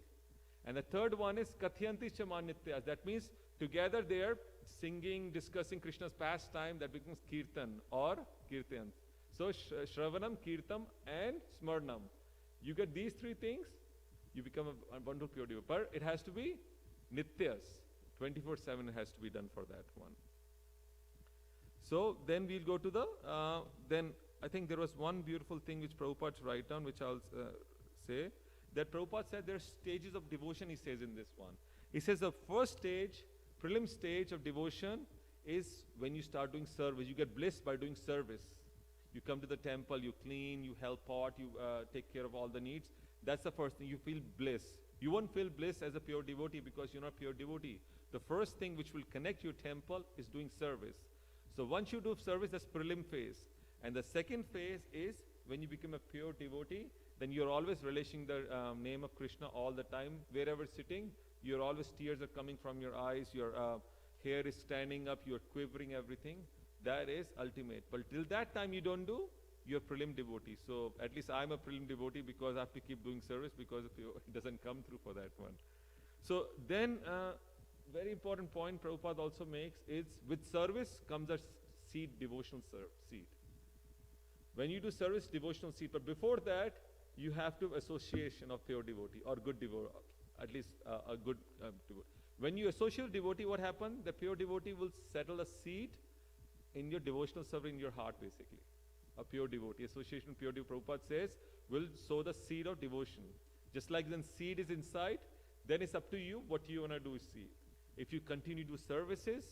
And the third one is kathyanti chamanityas. That means together they are singing, discussing Krishna's pastime. That becomes kirtan or kirtan. So shravanam, kirtam and smarnam. You get these three things, you become a wonderful pure devotee. But it has to be nityas. 24/7 has to be done for that one. So then we'll go to the, then I think there was one beautiful thing which Prabhupada write down, which I'll say, that Prabhupada said there are stages of devotion, he says in this one. He says the first stage, prelim stage of devotion is when you start doing service. You get bliss by doing service. You come to the temple, you clean, you help out, you take care of all the needs. That's the first thing, you feel bliss. You won't feel bliss as a pure devotee because you're not a pure devotee. The first thing which will connect your temple is doing service. So once you do service, that's prelim phase. And the second phase is when you become a pure devotee, then you're always relishing the name of Krishna all the time. Wherever sitting, you're always, tears are coming from your eyes, your hair is standing up, you're quivering, everything. That is ultimate. But till that time you don't do, you're prelim devotee. So at least I'm a prelim devotee because I have to keep doing service because if it doesn't come through for that one. So then, very important point Prabhupada also makes is with service comes a seed, devotional seed. When you do service, devotional seed. But before that, you have to have association of pure devotee or good devotee, at least a good devotee. When you associate with devotee, what happens? The pure devotee will settle a seed in your devotional service in your heart, basically. A pure devotee, association with pure devotee, Prabhupada says, will sow the seed of devotion. Just like then seed is inside, then it's up to you what you want to do with seed. If you continue to do services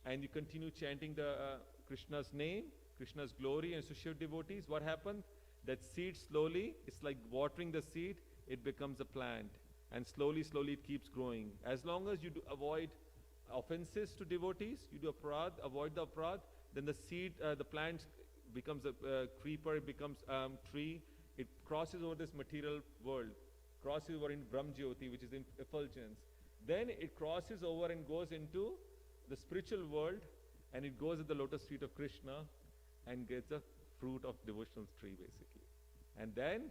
and you continue chanting the Krishna's name, Krishna's glory and associate devotees, what happens? That seed slowly, it's like watering the seed, it becomes a plant. And slowly, slowly it keeps growing. As long as you do avoid offenses to devotees, you do aparadh, avoid the aparadh, then the seed, the plant becomes a creeper, it becomes tree, it crosses over this material world, crosses over in Brahmjyoti, which is in effulgence. Then it crosses over and goes into the spiritual world, and it goes at the lotus feet of Krishna and gets a fruit of devotional tree, basically. And then,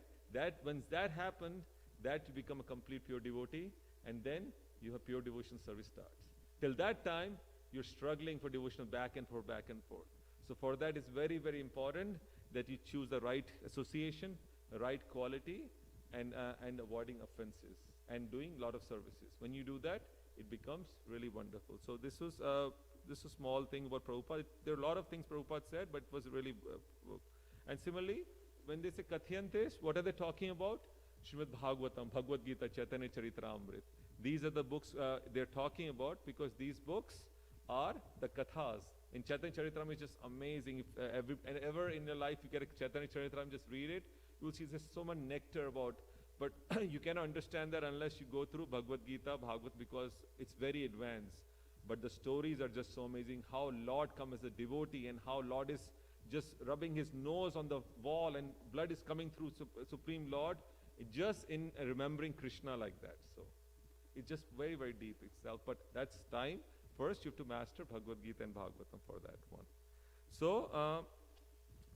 once that happened, that you become a complete pure devotee, and then you have pure devotion service starts. Till that time, you're struggling for devotional back and forth, back and forth. So for that, it's very, very important that you choose the right association, the right quality, and avoiding offenses, and doing a lot of services. When you do that, it becomes really wonderful. So this was a small thing about Prabhupada. There are a lot of things Prabhupada said, but it was really... and similarly, when they say Kathyantes, what are they talking about? Srimad Bhagavatam, Bhagavad Gita, Chaitanya Charitamrita. These are the books they're talking about, because these books are the kathas. In Chaitanya Charitamrita, it's just amazing. If ever in your life you get a Chaitanya Charitamrita, just read it. You'll see there's so much nectar about, but you cannot understand that unless you go through Bhagavad Gita, Bhagavad, because it's very advanced. But the stories are just so amazing. How Lord comes as a devotee, and how Lord is just rubbing his nose on the wall, and blood is coming through Supreme Lord, just in remembering Krishna like that. So it's just very, very deep itself. But that's time. First, you have to master Bhagavad Gita and Bhagavatam for that one. So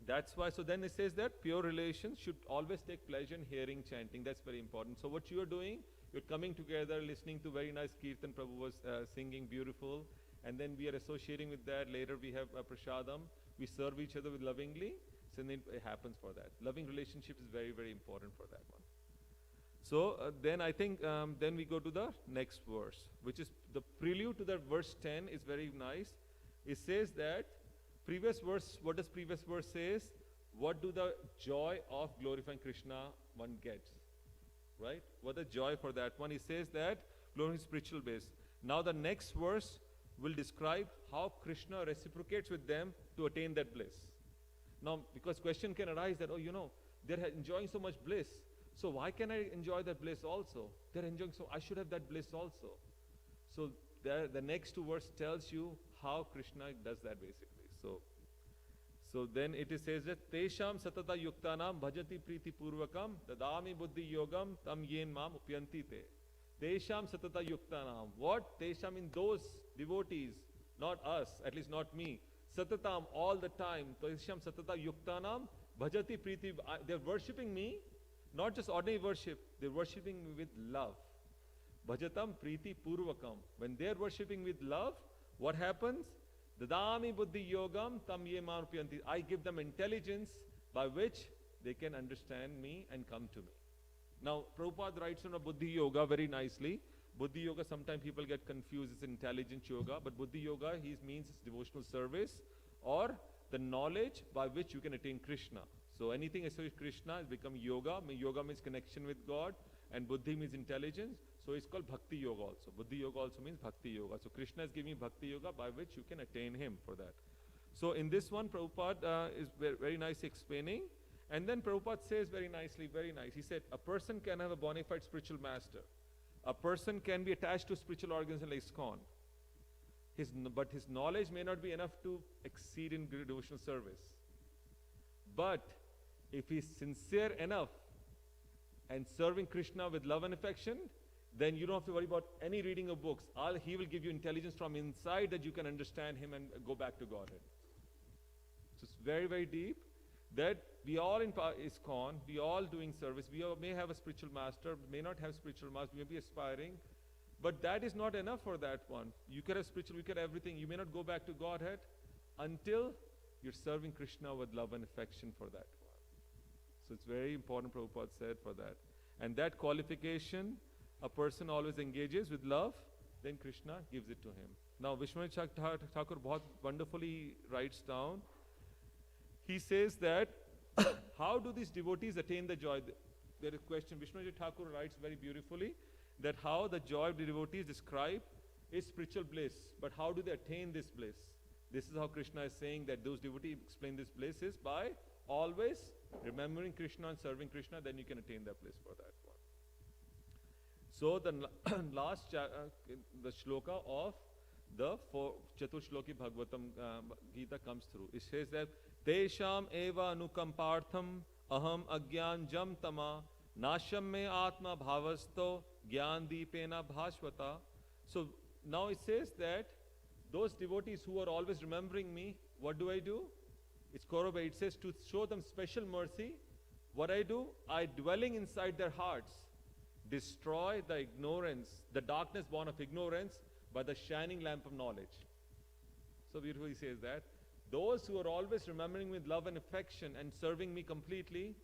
That's why, so then it says that pure relations should always take pleasure in hearing chanting. That's very important. So what you are doing, you're coming together, listening to very nice kirtan. Prabhu was singing beautiful. And then we are associating with that. Later we have prasadam. We serve each other with lovingly. So then it happens for that. Loving relationship is very, very important for that one. So then I think, then we go to the next verse, which is the prelude to that verse 10 is very nice. It says that, previous verse, what does previous verse says? What do the joy of glorifying Krishna one gets? Right? What the joy for that one? He says that glorifying spiritual base. Now the next verse will describe how Krishna reciprocates with them to attain that bliss. Now, because question can arise that, oh, you know, they're enjoying so much bliss. So why can I enjoy that bliss also? They're enjoying, so I should have that bliss also. So the next two verse tells you how Krishna does that basically. So then it says that Tesham satata yuktanam bhajati priti purvakam dadami buddhi yogam tam yen mam upyanti te. Tesham satata yuktanam. What? Tesham in those devotees, not us, at least not me. Satatam, all the time. Tesham satata yuktanam bhajati priti. They're worshipping me, not just ordinary worship, they're worshipping me with love. Bhajatam priti purvakam. When they're worshipping with love, what happens? Dadami buddhi yogam tam ye manupyanti. I give them intelligence by which they can understand me and come to me. Now, Prabhupada writes on a buddhi yoga very nicely. Buddhi yoga, sometimes people get confused, it's intelligent yoga, but buddhi yoga, he means it's devotional service or the knowledge by which you can attain Krishna. So anything associated with Krishna has become yoga. Yoga means connection with God, and buddhi means intelligence. So it's called bhakti yoga also. Buddhi yoga also means bhakti yoga. So Krishna is giving bhakti yoga by which you can attain him for that. So in this one, Prabhupada is very, very nice explaining. And then Prabhupada says very nicely, very nice. He said, a person can have a bona fide spiritual master. A person can be attached to spiritual organization like ISKCON. But his knowledge may not be enough to exceed in devotional service. But if he's sincere enough and serving Krishna with love and affection, then you don't have to worry about any reading of books. He will give you intelligence from inside that you can understand him and go back to Godhead. So it's very, very deep that we all in ISKCON, we all doing service. We all may have a spiritual master, may not have spiritual master, we may be aspiring. But that is not enough for that one. You can have spiritual, you can have everything. You may not go back to Godhead until you're serving Krishna with love and affection for that one. So it's very important, Prabhupada said, for that. And that qualification, a person always engages with love, then Krishna gives it to him. Now, Vishwanath Thakur बहुत wonderfully writes down. He says that, how do these devotees attain the joy? There is a question. Vishwanath Thakur writes very beautifully that how the joy of the devotees describe is spiritual bliss. But how do they attain this bliss? This is how Krishna is saying that those devotees explain this bliss is by always remembering Krishna and serving Krishna, then you can attain that bliss for that one. So the last the shloka of the Chaturshloki Bhagavatam Gita comes through. It says that Tesham eva anukampartham aham agyan jam tama nasham me atma bhavasto gyan deepena bhashvata. So now it says that those devotees who are always remembering me, what do? It's corroborated. It says to show them special mercy, what I do? I dwelling inside their hearts, destroy the ignorance, the darkness born of ignorance by the shining lamp of knowledge. So beautifully he says that. Those who are always remembering with love and affection and serving me completely,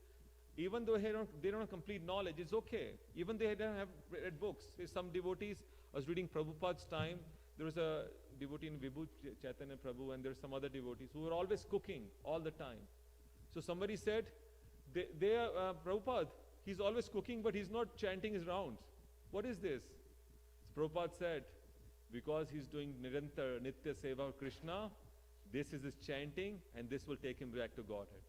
even though they don't have complete knowledge, it's okay. Even they don't have read books. There's some devotees, I was reading Prabhupada's time, there was a devotee in Vibhu Chaitanya Prabhu, and there's some other devotees who were always cooking all the time. So somebody said, Prabhupada, he's always cooking, but he's not chanting his rounds. What is this? So Prabhupada said, because he's doing Nirantar, Nitya Seva of Krishna, this is his chanting, and this will take him back to Godhead.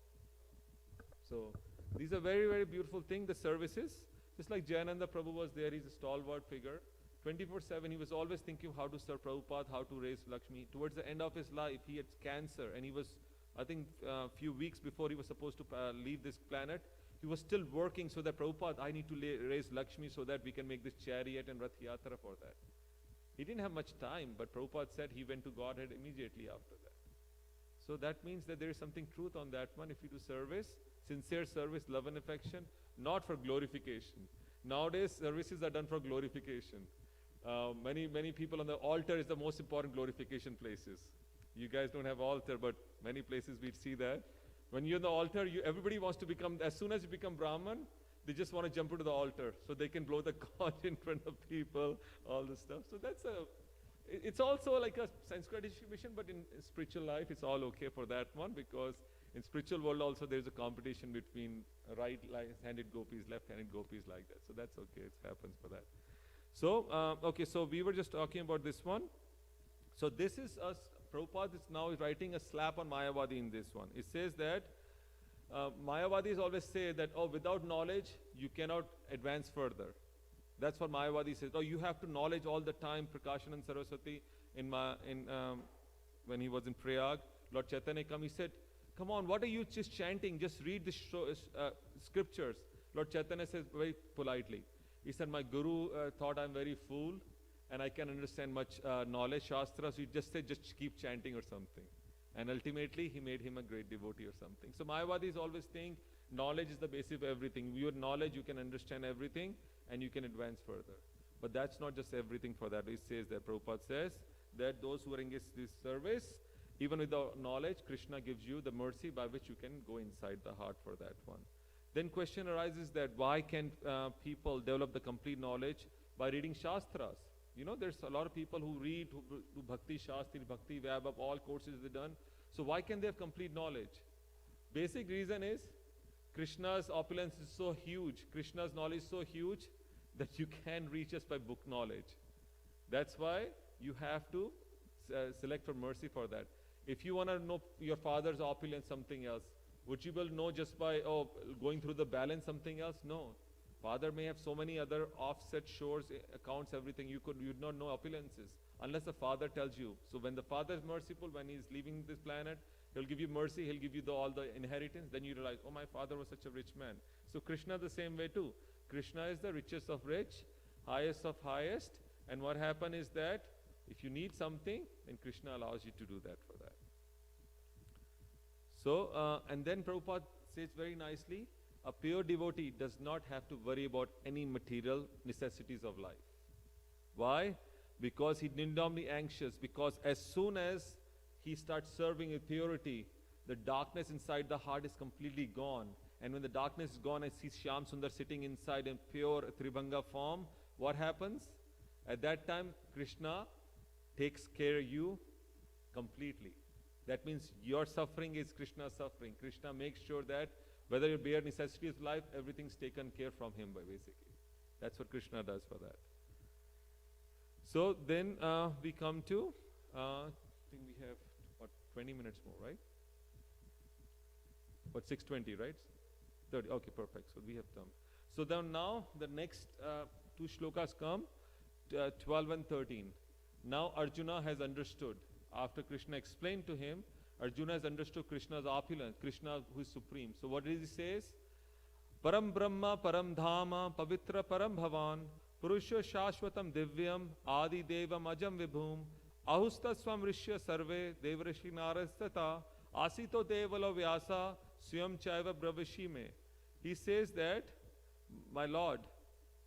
So these are very, very beautiful things, the services. Just like Jayananda Prabhu was there, he's a stalwart figure. 24/7, he was always thinking how to serve Prabhupada, how to raise Lakshmi. Towards the end of his life, he had cancer, and he was, I think, a few weeks before he was supposed to leave this planet, he was still working so that Prabhupada, I need to raise Lakshmi so that we can make this chariot and Rath Yatra for that. He didn't have much time, but Prabhupada said he went to Godhead immediately after that. So that means that there is something truth on that one. If you do service, sincere service, love and affection, not for glorification. Nowadays, services are done for glorification. Many people on the altar is the most important glorification places. You guys don't have altar, but many places we see that. When you're on the altar, everybody wants to become, as soon as you become Brahman, they just want to jump into the altar so they can blow the conch in front of people, all the stuff. So it's also like a sense gratification, but in spiritual life, it's all okay for that one, because in spiritual world also there's a competition between right-handed gopis, left-handed gopis, like that. So that's okay, it happens for that. So, okay, so we were just talking about this one. So this is us, Prabhupada is now writing a slap on Mayavadi in this one. It says that, Mayavadis always say that, oh, without knowledge, you cannot advance further. That's what Mayavadi says. Oh, you have to knowledge all the time. Prakashanand Saraswati, when he was in Prayag, Lord Chaitanya came, he said, come on, what are you just chanting? Just read the scriptures. Lord Chaitanya says very politely, he said, my guru thought I'm very fool and I can understand much knowledge, Shastra, so he just said, just keep chanting or something. And ultimately, he made him a great devotee or something. So Mayavadis always think knowledge is the basis of everything. With your knowledge, you can understand everything and you can advance further. But that's not just everything for that. It says that, Prabhupada says, that those who are engaged in this service, even without knowledge, Krishna gives you the mercy by which you can go inside the heart for that one. Then question arises that why can people develop the complete knowledge by reading Shastras? You know, there's a lot of people who read, who do Bhakti Shastri, Bhakti Vaibhav, all courses they've done. So why can they have complete knowledge? Basic reason is Krishna's opulence is so huge, Krishna's knowledge is so huge that you can reach us by book knowledge. That's why you have to select for mercy for that. If you want to know your father's opulence, something else, would you be able to know just by going through the balance something else? No. Father may have so many other offset shores, accounts, everything. You'd not know opulences unless the father tells you. So when the father is merciful, when he's leaving this planet, he'll give you mercy, he'll give you all the inheritance. Then you realize, oh, my father was such a rich man. So Krishna the same way too. Krishna is the richest of rich, highest of highest. And what happened is that if you need something, then Krishna allows you to do that for that. So, and then Prabhupada says very nicely, a pure devotee does not have to worry about any material necessities of life. Why? Because he need not be anxious, because as soon as he starts serving with purity, the darkness inside the heart is completely gone. And when the darkness is gone, I see Shyam Sundar sitting inside in pure Tribhanga form. What happens? At that time, Krishna takes care of you completely. That means your suffering is Krishna's suffering. Krishna makes sure that whether your bare necessities of life, everything's taken care from him by basically. That's what Krishna does for that. So then we come to, I think we have, what, 20 minutes more, right? What, 6:20, right? 30, okay, perfect. So we have time. So then now the next two shlokas come, 12 and 13. Now Arjuna has understood. After Krishna explained to him, Arjuna has understood Krishna's opulence, Krishna who is supreme. So what does he says? Param Brahma, Param Dhama, Pavitra Param Bhavan, Purusha Shashvatam Divyam, Adi Devam Ajam Vibhum, Ahusta Swam Rishya Sarve, Devrishi Narastata, Asito Devalo Vyasa, Swam Chaiva Bravashime. He says that, my Lord,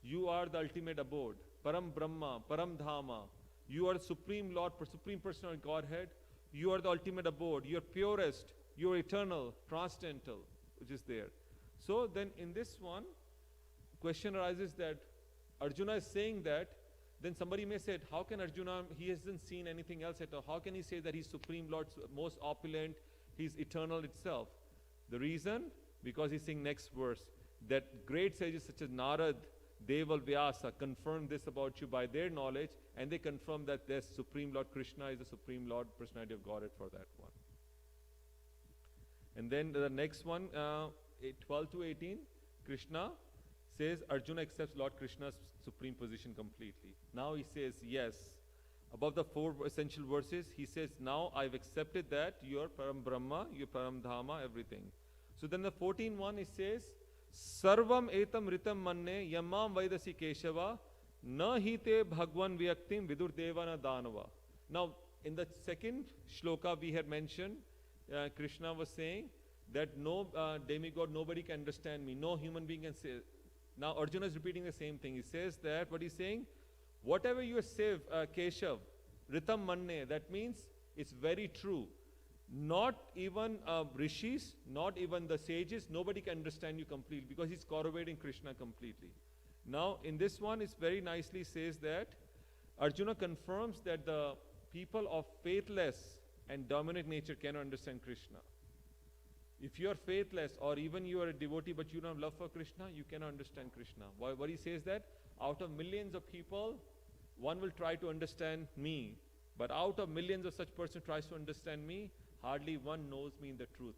you are the ultimate abode, Param Brahma, Param Dhama, you are the Supreme Lord, Supreme Personal Godhead, you are the ultimate abode, you are purest, you are eternal, transcendental, which is there. So then in this one, question arises that Arjuna is saying that, then somebody may say, how can Arjuna, he hasn't seen anything else at all, how can he say that he's Supreme Lord, most opulent, he's eternal itself? The reason, because he's saying next verse, that great sages such as Narad, Deval, Vyasa confirm this about you by their knowledge, and they confirm that their Supreme Lord Krishna is the Supreme Lord Personality of Godhead for that one. And then the next one, 12 to 18, Krishna says Arjuna accepts Lord Krishna's supreme position completely. Now he says, yes. Above the four essential verses, he says, now I've accepted that you are Param Brahma, you are Param Dhama, everything. So then the 14th one, he says, Sarvam etam ritam manne yamam vaidasi keshava na hite bhagwan vyaktim vidur devana danava. Now, in the second shloka we had mentioned Krishna was saying that no demigod, nobody can understand me, no human being can say. Now Arjuna is repeating the same thing. He says that, what he's saying, whatever you say, Keshav, Ritam Manne, that means it's very true. Not even rishis, not even the sages, nobody can understand you completely, because he's corroborating Krishna completely. Now in this one, it very nicely says that Arjuna confirms that the people of faithless and dominant nature cannot understand Krishna. If you are faithless, or even you are a devotee but you don't have love for Krishna, you cannot understand Krishna. What he says that out of millions of people, one will try to understand me, but out of millions of such person tries to understand me, hardly one knows me in the truth.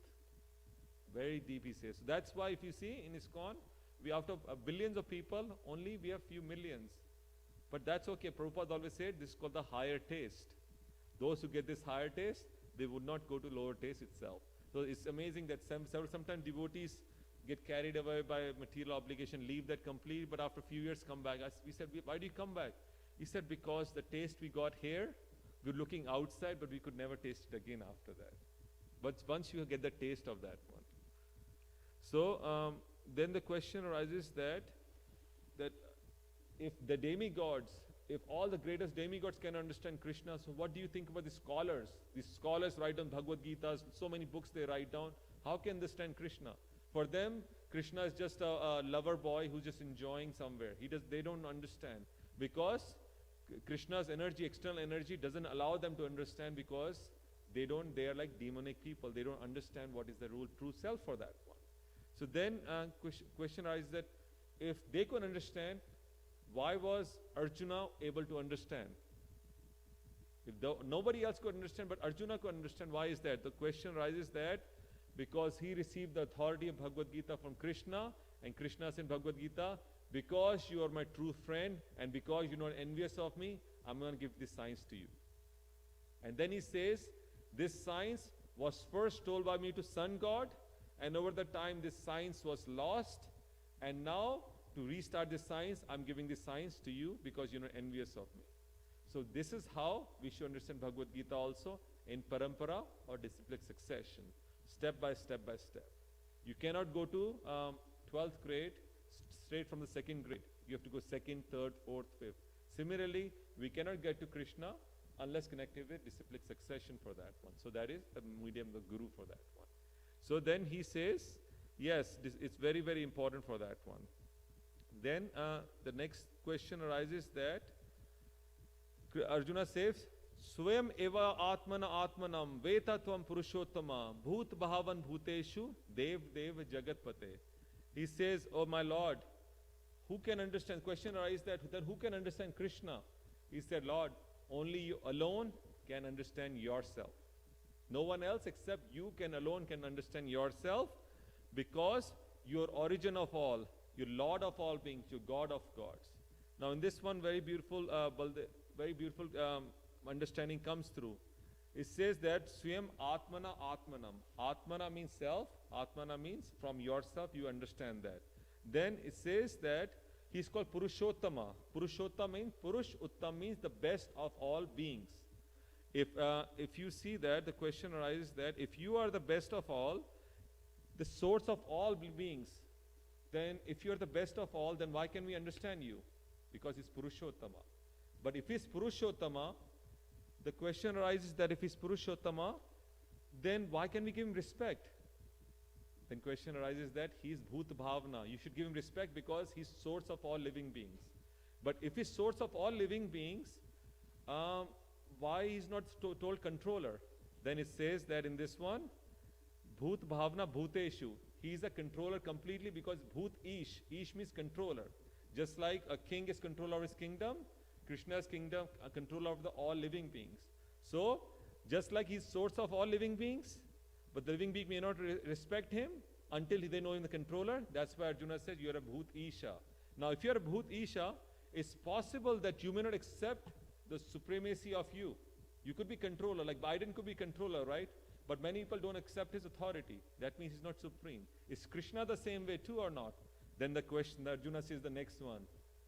Very deep, he says. So that's why if you see in ISKCON, we out of billions of people, only we have few millions. But that's okay. Prabhupada always said this is called the higher taste. Those who get this higher taste, they would not go to lower taste itself. So it's amazing that sometimes devotees get carried away by material obligation, leave that complete, but after a few years come back. We said, why do you come back? He said, because the taste we got here, we're looking outside, but we could never taste it again after that. But once you get the taste of that one. So then the question arises that if the demigods, if all the greatest demigods can understand Krishna, so what do you think about the scholars? These scholars write down Bhagavad Gita, so many books they write down. How can they understand Krishna? For them, Krishna is just a lover boy who's just enjoying somewhere. They don't understand. Because Krishna's energy, external energy, doesn't allow them to understand, because they are like demonic people. They don't understand what is the true self for that one. So then question arises that if they could understand, why was Arjuna able to understand? If nobody else could understand, but Arjuna could understand, why is that? The question arises that because he received the authority of Bhagavad Gita from Krishna, and Krishna said in Bhagavad Gita, because you are my true friend and because you're not envious of me, I'm going to give this science to you. And then he says, this science was first told by me to sun god, and over the time this science was lost, and now to restart this science, I'm giving this science to you because you're not envious of me. So this is how we should understand Bhagavad Gita also, in parampara or disciplic succession, step by step by step. You cannot go to 12th grade straight from the second grade. You have to go second, third, fourth, fifth. Similarly, we cannot get to Krishna unless connected with disciplic succession for that one. So that is the medium, the guru for that one. So then he says, yes, it's very, very important for that one. Then the next question arises that Arjuna says, Swayam eva atmana atmanam veta tvam purushottama bhut bhavan bhuteshu dev dev jagatpate. He says, oh my Lord, who can understand? Question arises that then who can understand Krishna? He said, Lord, only you alone can understand yourself. No one else except you alone can understand yourself, because your origin of all, your Lord of all beings, your God of gods. Now in this one, very beautiful understanding comes through. It says that Swayam Atmana Atmanam. Atmana means self. Atmana means from yourself, you understand that. Then it says that he is called Purushottama. Purushottama means, Purush Uttam means the best of all beings. If you see that, the question arises that if you are the best of all, the source of all beings, then if you are the best of all, then why can we understand you? Because it's Purushottama. But if it's Purushottama, the question arises that if he's Purushottama, then why can we give him respect? Then question arises that he's Bhut Bhavna. You should give him respect because he's source of all living beings. But if he's source of all living beings, why he's not told controller? Then it says that in this one, Bhut Bhavna Bhuteshu. He is a controller completely, because Bhut Ish. Ish means controller. Just like a king is controller of his kingdom, Krishna's kingdom, a controller of all living beings. So, just like he's source of all living beings, but the living being may not respect him until they know him the controller. That's why Arjuna says you are a Bhut Isha. Now, if you are a Bhut Isha, it's possible that you may not accept the supremacy of you. You could be controller, like Biden could be controller, right? But many people don't accept his authority. That means he's not supreme. Is Krishna the same way too or not? Then the question, Arjuna says the next one.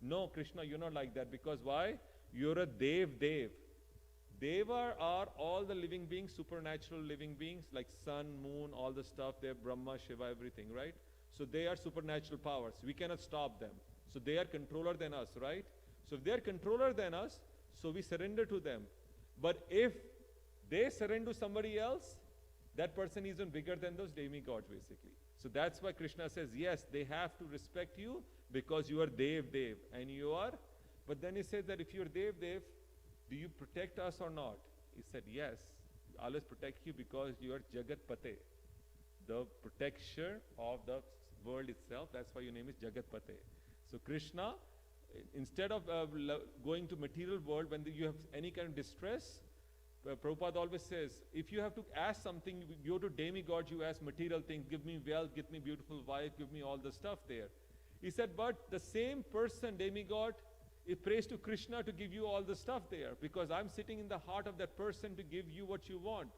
No, Krishna, you're not like that. Because why? You're a Dev Dev. Deva are all the living beings, supernatural living beings, like sun, moon, all the stuff there, Brahma, Shiva, everything, right? So they are supernatural powers. We cannot stop them. So they are controller than us, right? So if they are controller than us, so we surrender to them. But if they surrender to somebody else, that person is even bigger than those demigods, basically. So that's why Krishna says, yes, they have to respect you because you are Dev, and you are. But then he says that if you're Dev, do you protect us or not? He said, yes, I always protect you because you are Jagat Pate, the protector of the world itself. That's why your name is Jagat Pate. So Krishna, instead of going to material world when you have any kind of distress, Prabhupada always says, if you have to ask something, you go to demigods, you ask material things, give me wealth, give me beautiful wife, give me all the stuff there. He said, but the same person, demigod, it prays to Krishna to give you all the stuff there, because I'm sitting in the heart of that person to give you what you want.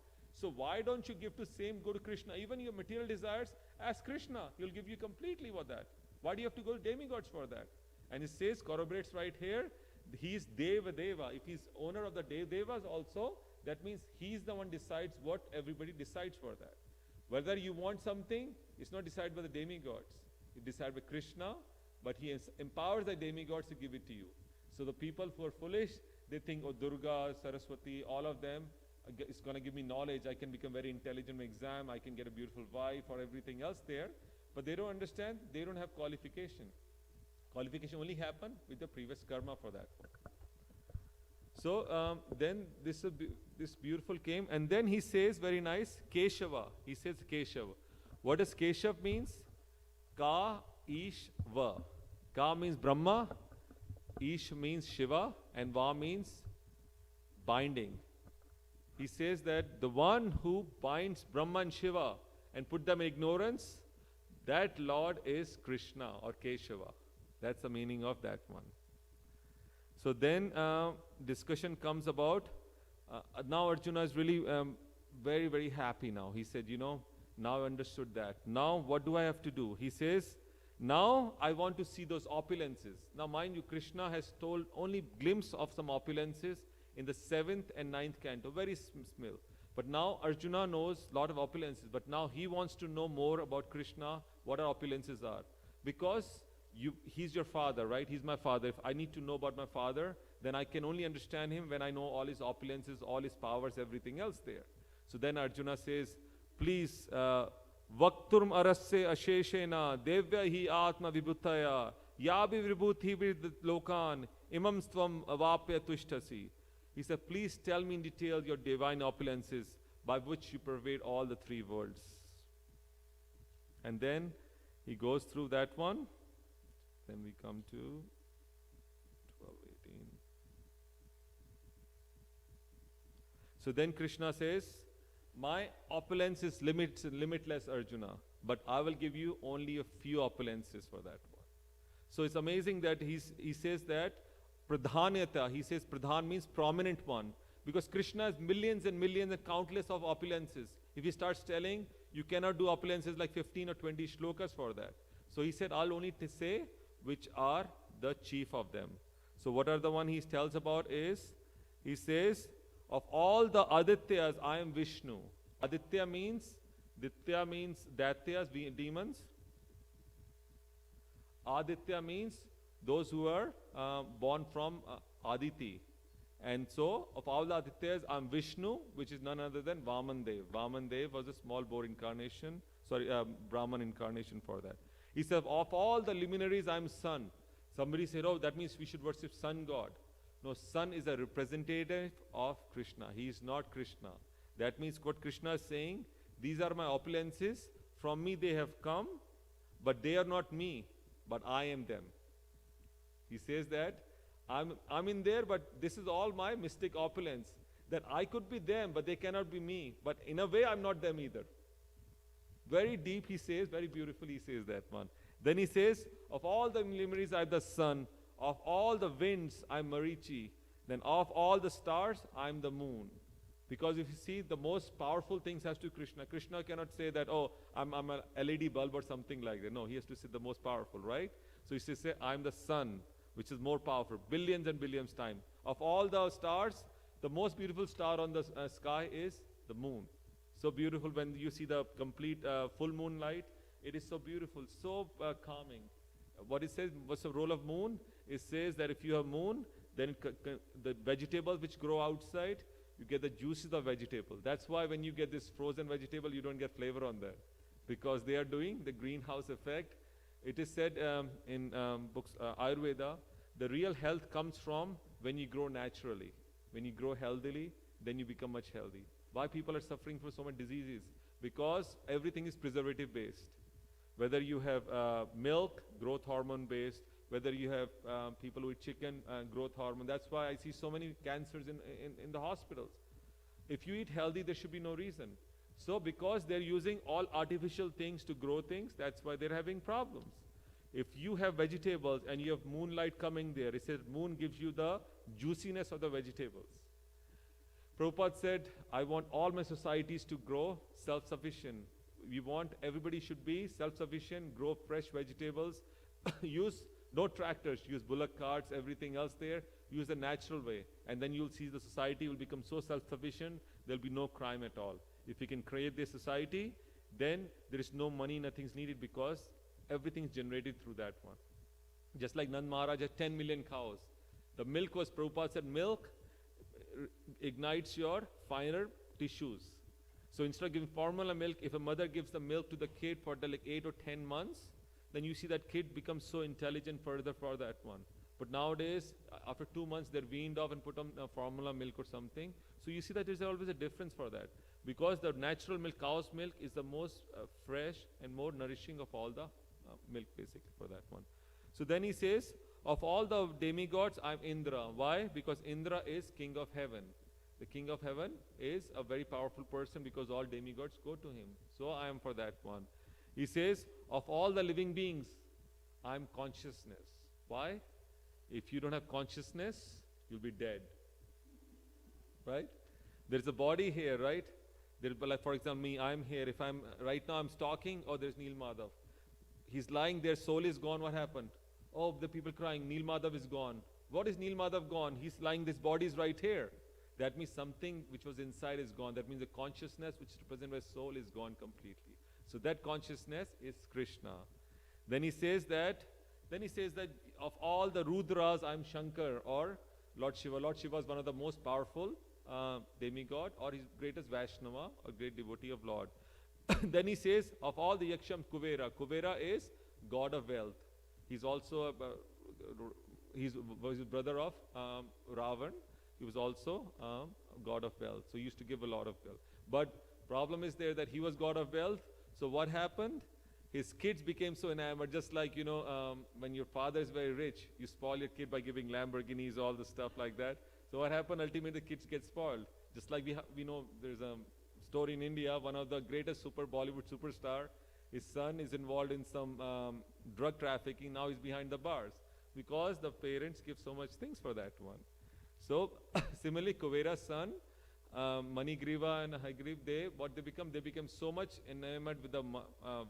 So why don't you give the same, go to Krishna? Even your material desires, ask Krishna. He'll give you completely for that. Why do you have to go to demigods for that? And it says, corroborates right here, he's Deva. If he's owner of the Devas also, that means he's the one decides what everybody decides for that. Whether you want something, it's not decided by the demigods. It's decided by Krishna, but he empowers the demigods to give it to you. So the people who are foolish, they think, oh, Durga, Saraswati, all of them, it's going to give me knowledge. I can become very intelligent in my exam. I can get a beautiful wife or everything else there. But they don't understand. They don't have qualification. Qualification only happen with the previous karma for that one. So then this beautiful came. And then he says, very nice, Keshava. He says Keshava. What does Keshav means? Ka, Ish, Va. Ka means Brahma. Ish means Shiva. And Va means binding. He says that the one who binds Brahma and Shiva and put them in ignorance, that Lord is Krishna or Keshava. That's the meaning of that one. So then discussion comes about, now Arjuna is really very, very happy now. He said, now I understood that. Now what do I have to do? He says, now I want to see those opulences. Now mind you, Krishna has told only glimpse of some opulences in the 7th and 9th canto, very small. But now Arjuna knows a lot of opulences, but now he wants to know more about Krishna, what our opulences are. Because he's your father, right? He's my father. If I need to know about my father, then I can only understand him when I know all his opulences, all his powers, everything else there. So then Arjuna says, please, Vakturm arasya asheshena devya hi atma vibhutaya yabi vibhuti vid lokan imam stvam avapya tushtasi. He said, please tell me in detail your divine opulences by which you pervade all the 3 worlds. And then he goes through that one. Then we come to 12:18. So then Krishna says, my opulence is limitless, Arjuna, but I will give you only a few opulences for that one. So it's amazing that he says that Pradhanyata, he says Pradhan means prominent one, because Krishna has millions and millions and countless of opulences. If he starts telling, you cannot do opulences like 15 or 20 shlokas for that. So he said, I'll only say which are the chief of them. So what are the one he tells about is, he says, of all the Adityas, I am Vishnu. Aditya means Daityas, demons. Aditya means those who are born from Aditi. And so, of all the Adityas, I am Vishnu, which is none other than Vamandev. Vamandev was a small boar incarnation, Brahman incarnation for that. He said, of all the luminaries, I am sun. Somebody said, oh, that means we should worship sun god. No, sun is a representative of Krishna. He is not Krishna. That means what Krishna is saying, these are my opulences. From me they have come, but they are not me, but I am them. He says that, I'm in there, but this is all my mystic opulence. That I could be them, but they cannot be me. But in a way, I'm not them either. Very deep he says, very beautifully he says that one. Then he says, of all the luminaries I am the sun, of all the winds I am Marichi, then of all the stars I am the moon. Because if you see, the most powerful things has to Krishna. Krishna cannot say that, oh, I'm an LED bulb or something like that. No, he has to say the most powerful, right? So he says, I am the sun, which is more powerful, billions and billions times. Of all the stars, The most beautiful star on the sky is the moon. So beautiful when you see the complete full moonlight. It is so beautiful, so calming. What it says, what's the role of moon? It says that if you have moon, then the vegetables which grow outside, you get the juices of vegetable. That's why when you get this frozen vegetable, you don't get flavor on that, because they are doing the greenhouse effect. It is said in books Ayurveda, the real health comes from when you grow naturally. When you grow healthily, then you become much healthy. Why people are suffering from so many diseases? Because everything is preservative based. Whether you have milk, growth hormone based, whether you have people who eat chicken, growth hormone. That's why I see so many cancers in the hospitals. If you eat healthy, there should be no reason. So because they're using all artificial things to grow things, that's why they're having problems. If you have vegetables and you have moonlight coming there, it says moon gives you the juiciness of the vegetables. Prabhupada said, I want all my societies to grow self-sufficient. We want everybody should be self-sufficient, grow fresh vegetables, use no tractors, use bullock carts, everything else there, use the natural way. And then you'll see the society will become so self-sufficient, there'll be no crime at all. If we can create this society, then there is no money, nothing's needed, because everything is generated through that one. Just like Nand Maharaj had 10 million cows. The milk was, Prabhupada said, milk ignites your finer tissues. So instead of giving formula milk, if a mother gives the milk to the kid for like 8 or 10 months, then you see that kid becomes so intelligent further for that one. But nowadays, after 2 months, they're weaned off and put on formula milk or something. So you see that there's always a difference for that. Because the natural milk, cow's milk, is the most fresh and more nourishing of all the milk, basically, for that one. So then he says, of all the demigods, I'm Indra. Why? Because Indra is king of heaven. The king of heaven is a very powerful person because all demigods go to him. So I am for that one. He says, of all the living beings, I'm consciousness. Why? If you don't have consciousness, you'll be dead. Right? There's a body here, right? Like for example, me, I'm here. If I'm right now, I'm stalking. Oh, there's Neel Madhav. He's lying there. Soul is gone. What happened? Oh, the people crying. Neel Madhav is gone. What is Neel Madhav gone? He's lying. This body is right here. That means something which was inside is gone. That means the consciousness which is represented by soul is gone completely. So that consciousness is Krishna. Then he says that of all the Rudras, I'm Shankar, or Lord Shiva. Lord Shiva is one of the most powerful demigod, or his greatest Vaishnava, a great devotee of Lord. Then he says, of all the Yaksham, Kuvera. Kuvera is god of wealth. He's also was brother of Ravan. He was also god of wealth. So he used to give a lot of wealth. But problem is there that he was god of wealth. So what happened? His kids became so enamored, just like, when your father is very rich, you spoil your kid by giving Lamborghinis, all the stuff like that. So what happened? Ultimately, the kids get spoiled. Just like we know there's a story in India, one of the greatest Bollywood superstar, his son is involved in some drug trafficking. Now he's behind the bars because the parents give so much things for that one. So similarly, Kuvera's son, Manigriva and Haigriv, they become so much enamored with the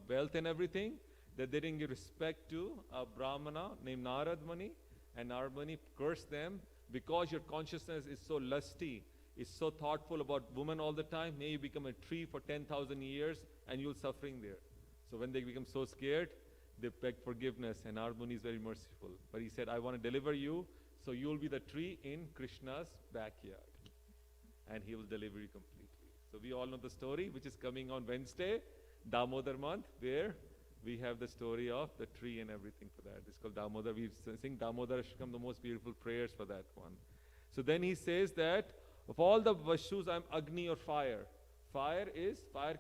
wealth and everything that they didn't give respect to a Brahmana named Narad Muni, and Narad Muni cursed them because your consciousness is so lusty, is so thoughtful about women all the time. May you become a tree for 10,000 years and you'll suffering there. So when they become so scared, they beg forgiveness, and Narad Muni is very merciful. But he said, I want to deliver you, so you'll be the tree in Krishna's backyard. And he will deliver you completely. So we all know the story, which is coming on Wednesday, Damodar month, where we have the story of the tree and everything for that. It's called Damodar. We sing Damodar Ashkam, the most beautiful prayers for that one. So then he says that of all the Vashus, I'm Agni or fire. Fire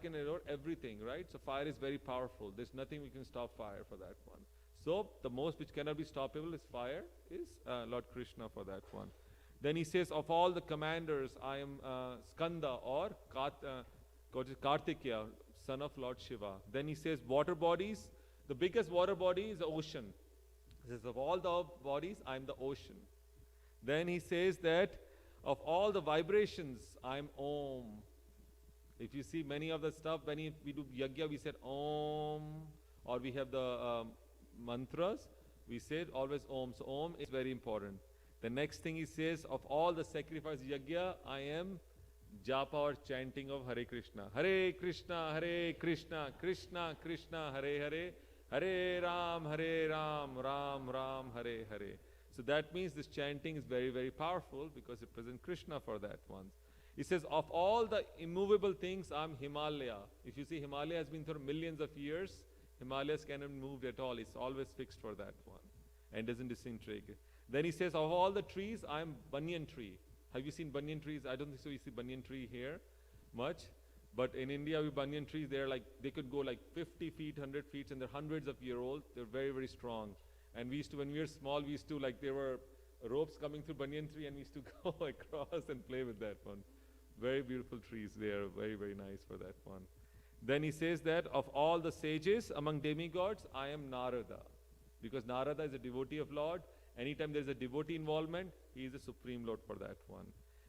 can erode everything, right? So fire is very powerful. There's nothing we can stop fire for that one. So the most which cannot be stoppable is fire, is Lord Krishna for that one. Then he says, of all the commanders, I am Skanda or Kartikeya, son of Lord Shiva. Then he says, water bodies, the biggest water body is the ocean. He says, of all the bodies, I am the ocean. Then he says that of all the vibrations, I am Om. If you see many of the stuff, when we do yagya, we said Om, or we have the mantras, we said always Om. So Om is very important. The next thing he says, of all the sacrifice yajna, I am japa or chanting of Hare Krishna. Hare Krishna, Hare Krishna, Krishna Krishna, Hare Hare, Hare Ram, Ram Ram, Hare Hare. So that means this chanting is very, very powerful because it presents Krishna for that one. He says, of all the immovable things, I'm Himalaya. If you see, Himalaya has been through millions of years. Himalayas cannot move at all. It's always fixed for that one and doesn't disintegrate. Then he says, of all the trees, I'm banyan tree. Have you seen banyan trees? I don't think so. You see banyan tree here much. But in India, we banyan trees, they could go like 50 feet, 100 feet, and they're hundreds of years old. They're very, very strong. And we used to, when we were small, there were ropes coming through banyan tree, and we used to go across and play with that one. Very beautiful trees. They are very, very nice for that one. Then he says that of all the sages among demigods, I am Narada. Because Narada is a devotee of Lord. Anytime there is a devotee involvement, he is the supreme Lord for that one.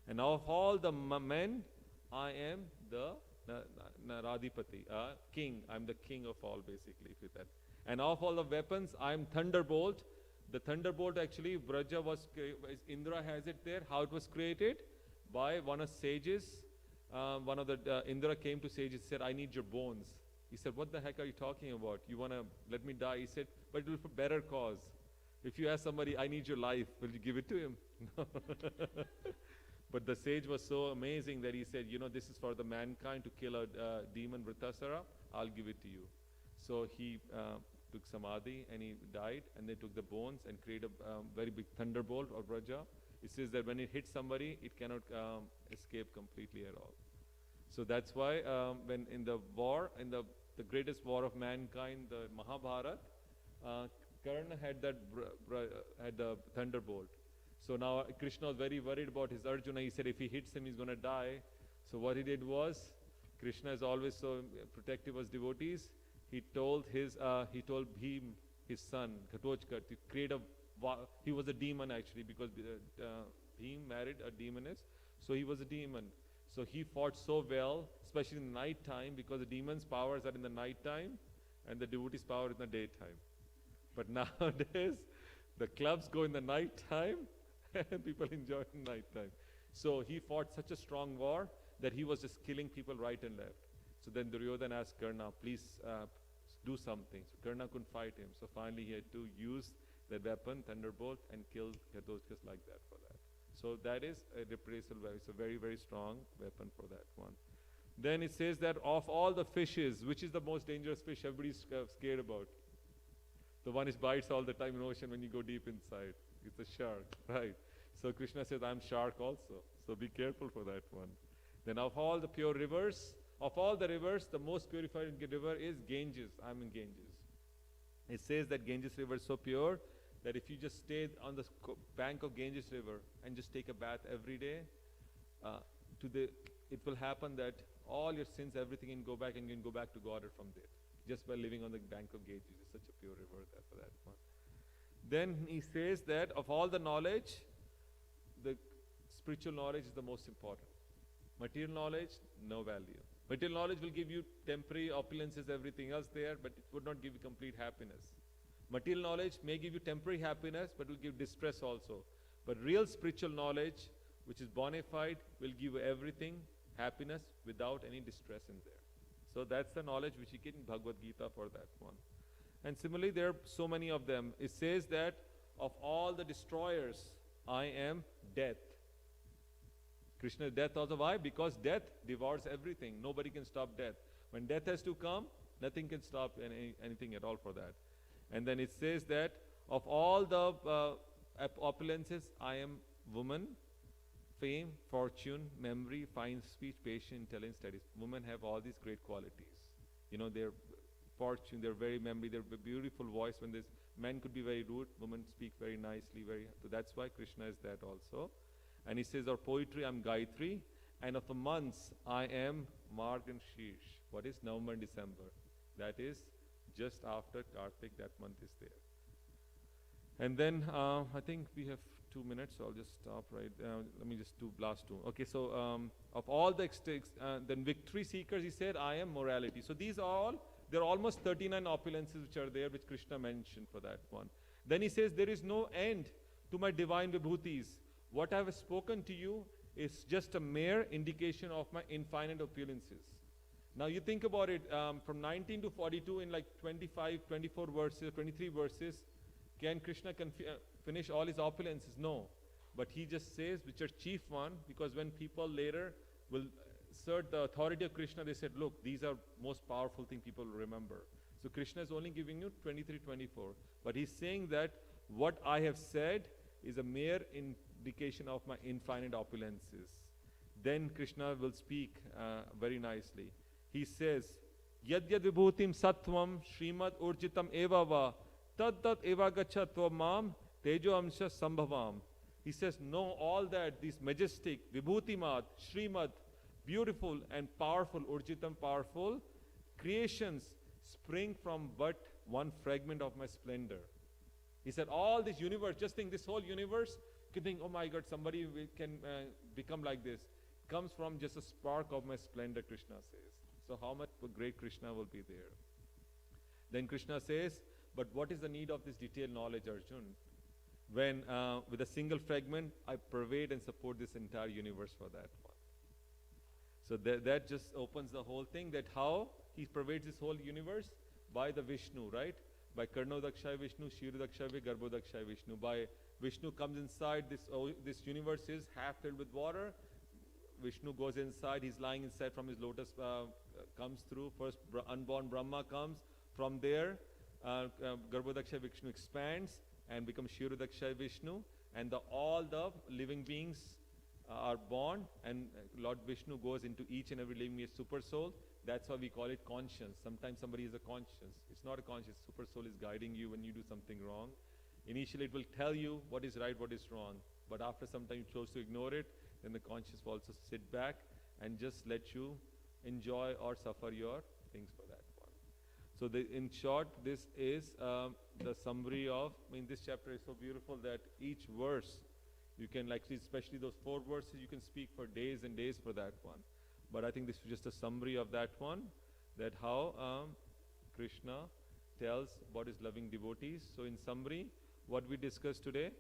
And of all the men, I am the Naradipati, king. I'm the king of all, basically. With that. And of all the weapons, I am Thunderbolt. The Thunderbolt actually, Braja Indra has it there. How it was created? By one of sages. One of the Indra came to sages, said, I need your bones. He said, what the heck are you talking about? You want to let me die? He said, but it will for better cause. If you ask somebody, I need your life, will you give it to him? No. But the sage was so amazing that he said, this is for the mankind to kill a demon Vritasara, I'll give it to you. So he took Samadhi and he died, and they took the bones and created a very big thunderbolt or Braja. It says that when it hits somebody, it cannot escape completely at all. So that's why when in the war, in the greatest war of mankind, the Mahabharata, Karna had the thunderbolt. So now Krishna was very worried about his Arjuna. He said if he hits him, he's going to die. So what he did was, Krishna is always so protective of his devotees. He told Bhim, his son, Ghatotkacha, to create he was a demon actually, because Bhim married a demoness. So he was a demon. So he fought so well, especially in the night time, because the demon's powers are in the night time and the devotee's power is in the daytime. But nowadays, the clubs go in the night time and people enjoy in the night time. So he fought such a strong war that he was just killing people right and left. So then Duryodhana asked Karna, please do something. So Karna couldn't fight him. So finally he had to use that weapon, thunderbolt, and kill Ghatotkacha like that for that. So that is a reprisal weapon. It's a very, very strong weapon for that one. Then it says that of all the fishes, which is the most dangerous fish everybody's scared about? The one which bites all the time in ocean when you go deep inside. It's a shark, right? So Krishna says, I'm shark also. So be careful for that one. Then of all the pure rivers, of all the rivers, the most purified river is Ganges. I'm in Ganges. It says that Ganges river is so pure that if you just stay on the bank of Ganges river and just take a bath every day, it will happen that all your sins, everything can go back, and you can go back to God from there, just by living on the bank of Ganges. It's such a pure river for that one. Then he says that of all the knowledge, the spiritual knowledge is the most important. Material knowledge, no value. Material knowledge will give you temporary opulences, everything else there, but it would not give you complete happiness. Material knowledge may give you temporary happiness, but will give distress also. But real spiritual knowledge, which is bona fide, will give you everything, happiness, without any distress in there. So that's the knowledge which you get in Bhagavad Gita for that one. And similarly, there are so many of them. It says that of all the destroyers, I am death. Krishna is death also. Why? Because death devours everything. Nobody can stop death. When death has to come, nothing can stop anything at all for that. And then it says that of all the opulences, I am woman, fame, fortune, memory, fine speech, patience, intelligence, studies. Women have all these great qualities. Their fortune, their very memory, their beautiful voice. When this men could be very rude, women speak very nicely, so that's why Krishna is that also. And he says, of poetry, I'm Gayatri, and of the months, I am Marg and Sheesh. What is November and December? That is just after Kartik, that month is there. And then I think we have 2 minutes, so I'll just stop right. Let me just do last two. Okay, so of all the then victory seekers, he said, I am morality. So these are there are almost 39 opulences which are there, which Krishna mentioned for that one. Then he says, there is no end to my divine vibhutis. What I have spoken to you is just a mere indication of my infinite opulences. Now you think about it, from 19 to 42 in like 25, 24 verses, 23 verses, can Krishna finish all his opulences? No. But he just says, which are chief one, because when people later will assert the authority of Krishna, they said, look, these are most powerful thing people will remember. So Krishna is only giving you 23, 24. But he's saying that what I have said is a mere indication of my infinite opulences. Then Krishna will speak very nicely. He says, Yad yad vibhutim sattvam srimad urjitam eva va tad tat eva gachatva mam tejo amsha sambhavam. He says, know all that these majestic, vibhutimat, srimad, beautiful and powerful, urjitam, powerful creations spring from but one fragment of my splendor. He said, all this universe, just think this whole universe, you can think, oh my God, somebody can become like this. Comes from just a spark of my splendor, Krishna says. So how much great Krishna will be there? Then Krishna says, but what is the need of this detailed knowledge, Arjun? When with a single fragment, I pervade and support this entire universe for that one. So that just opens the whole thing, that how he pervades this whole universe by the Vishnu, right? By Karnodakshay Vishnu, Shirodakshay, Garbhodakshay Vishnu. By Vishnu comes inside, this universe is half filled with water. Vishnu goes inside, he's lying inside from his lotus, comes through. First unborn Brahma comes. From there, Garbhodakshay Vishnu expands and becomes Shirodakshay Vishnu. And all the living beings are born, and Lord Vishnu goes into each and every living being, super soul. That's why we call it conscience. Sometimes somebody is a conscience. It's not a conscience. Super soul is guiding you when you do something wrong. Initially it will tell you what is right, what is wrong. But after some time you chose to ignore it, then the conscience will also sit back and just let you enjoy or suffer your things for that one. So in short, this is the summary of, this chapter is so beautiful that each verse, you can especially those 4 verses, you can speak for days and days for that one. But I think this is just a summary of that one, that how Krishna tells about his loving devotees. So in summary, what we discussed today,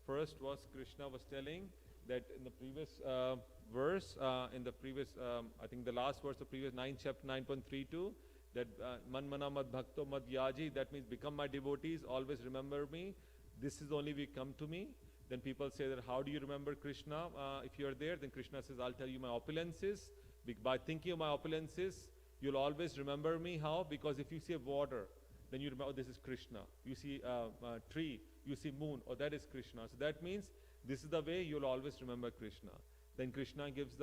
first was Krishna was telling that in the previous verse, I think the last verse of previous 9 chapter 9.32, that man mana mad bhakto mad yaji, that means become my devotees, always remember me. This is the only way come to me. Then people say that how do you remember Krishna? If you are there, then Krishna says, I'll tell you my opulences. By thinking of my opulences, you'll always remember me. How? Because if you see water, then you remember, oh, this is Krishna. You see a tree, you see moon, oh, that is Krishna. So that means this is the way you'll always remember Krishna. Then Krishna gives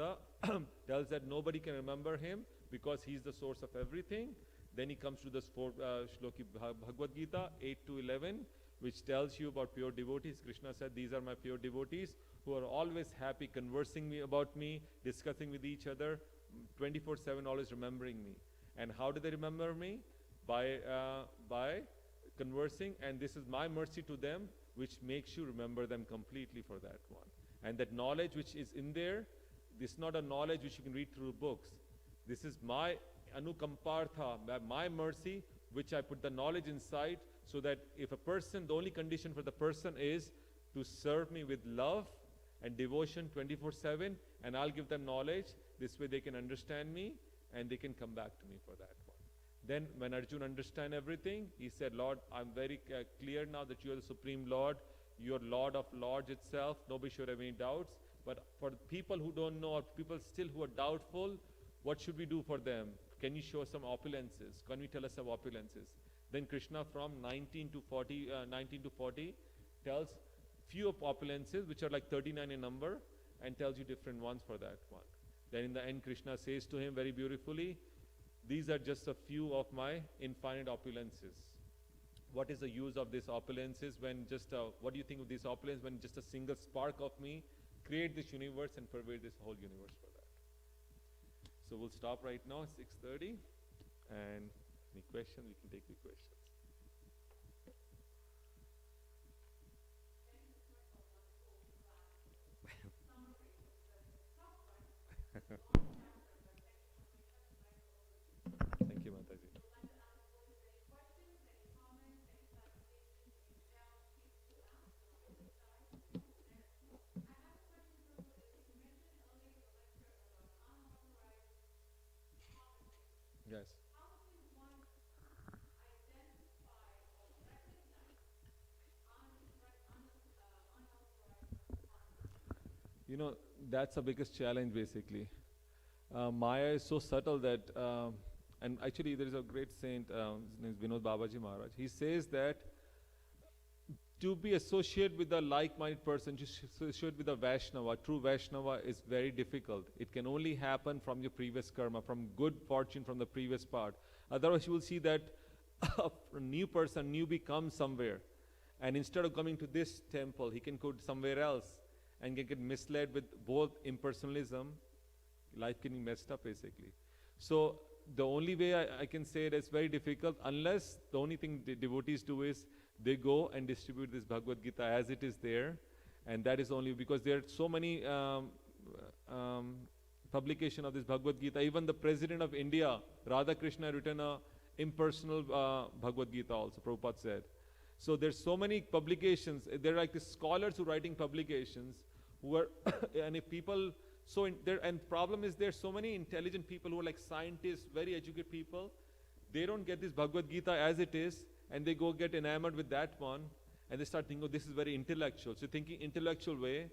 tells that nobody can remember him because he's the source of everything. Then he comes to this 4 shloki Bhagavad Gita 8 to 11, which tells you about pure devotees. Krishna said, these are my pure devotees who are always happy, conversing about me, discussing with each other, 24/7 always remembering me. And how do they remember me? By conversing, and this is my mercy to them, which makes you remember them completely for that one. And that knowledge which is in there, this is not a knowledge which you can read through books. This is my anukampartha, my mercy, which I put the knowledge inside, so that if a person, the only condition for the person is to serve me with love and devotion 24/7, and I'll give them knowledge. This way they can understand me and they can come back to me for that one. Then when Arjuna understand everything, he said, Lord, I'm very clear now that you are the Supreme Lord. You are Lord of Lords itself. Nobody should have any doubts. But for people who don't know, or people still who are doubtful, what should we do for them? Can you show some opulences? Can you tell us some opulences? Then Krishna from 19 to 40 tells few of opulences, which are like 39 in number, and tells you different ones for that one. Then in the end, Krishna says to him very beautifully, these are just a few of my infinite opulences. What is the use of these opulences when what do you think of these opulences when just a single spark of me create this universe and pervade this whole universe for that? So we'll stop right now, 6:30, and any questions, we can take the questions. Thank you, Mataji. That's the biggest challenge basically. Maya is so subtle that, and actually there is a great saint, his name is Vinod Babaji Maharaj. He says that to be associated with a like-minded person, to associate with a Vaishnava, true Vaishnava, is very difficult. It can only happen from your previous karma, from good fortune from the previous part. Otherwise, you will see that a new person, newbie comes somewhere, and instead of coming to this temple, he can go somewhere else and can get misled with both impersonalism. Life getting messed up basically. So the only way I can say it is very difficult, unless the only thing the devotees do is they go and distribute this Bhagavad Gita as it is there, and that is only because there are so many publication of this Bhagavad Gita. Even the President of India, Radha Krishna, written a impersonal Bhagavad Gita also, Prabhupada said. So there's so many publications. There are like the scholars who are writing publications who are and if people and problem is there's so many intelligent people who are like scientists, very educated people. They don't get this Bhagavad Gita as it is, and they go get enamored with that one, and they start thinking, oh, this is very intellectual. So thinking intellectual way,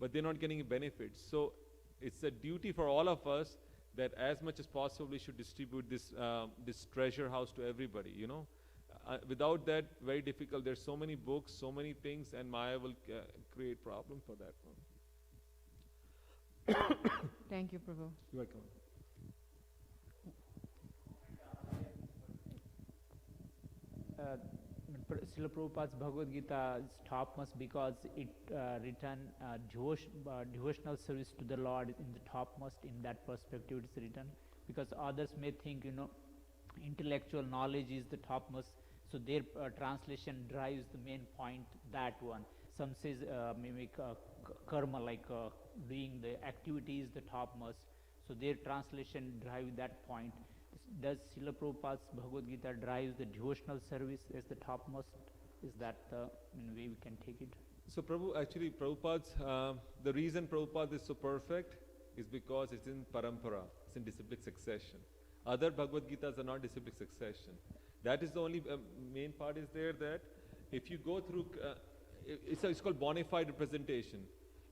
but they're not getting benefits. So it's a duty for all of us that as much as possible we should distribute this this treasure house to everybody. Without that, very difficult. There's so many books, so many things, and Maya will create problem for that one. Thank you, Prabhu. You're welcome. Srila Prabhupada's Bhagavad Gita is topmost because it written devotional service to the Lord in the topmost. In that perspective it is written, because others may think intellectual knowledge is the topmost, so their translation drives the main point, that one. Some says maybe karma, like doing the activity is the topmost, so their translation drives that point. Does Srila Prabhupada's Bhagavad Gita drives the devotional service as the topmost? Is that the way we can take it? So Prabhupada's, the reason Prabhupada is so perfect is because it's in parampara, it's in disciplic succession. Other Bhagavad Gitas are not disciplic succession. That is the only main part is there, that if you go through, it's called bona fide representation.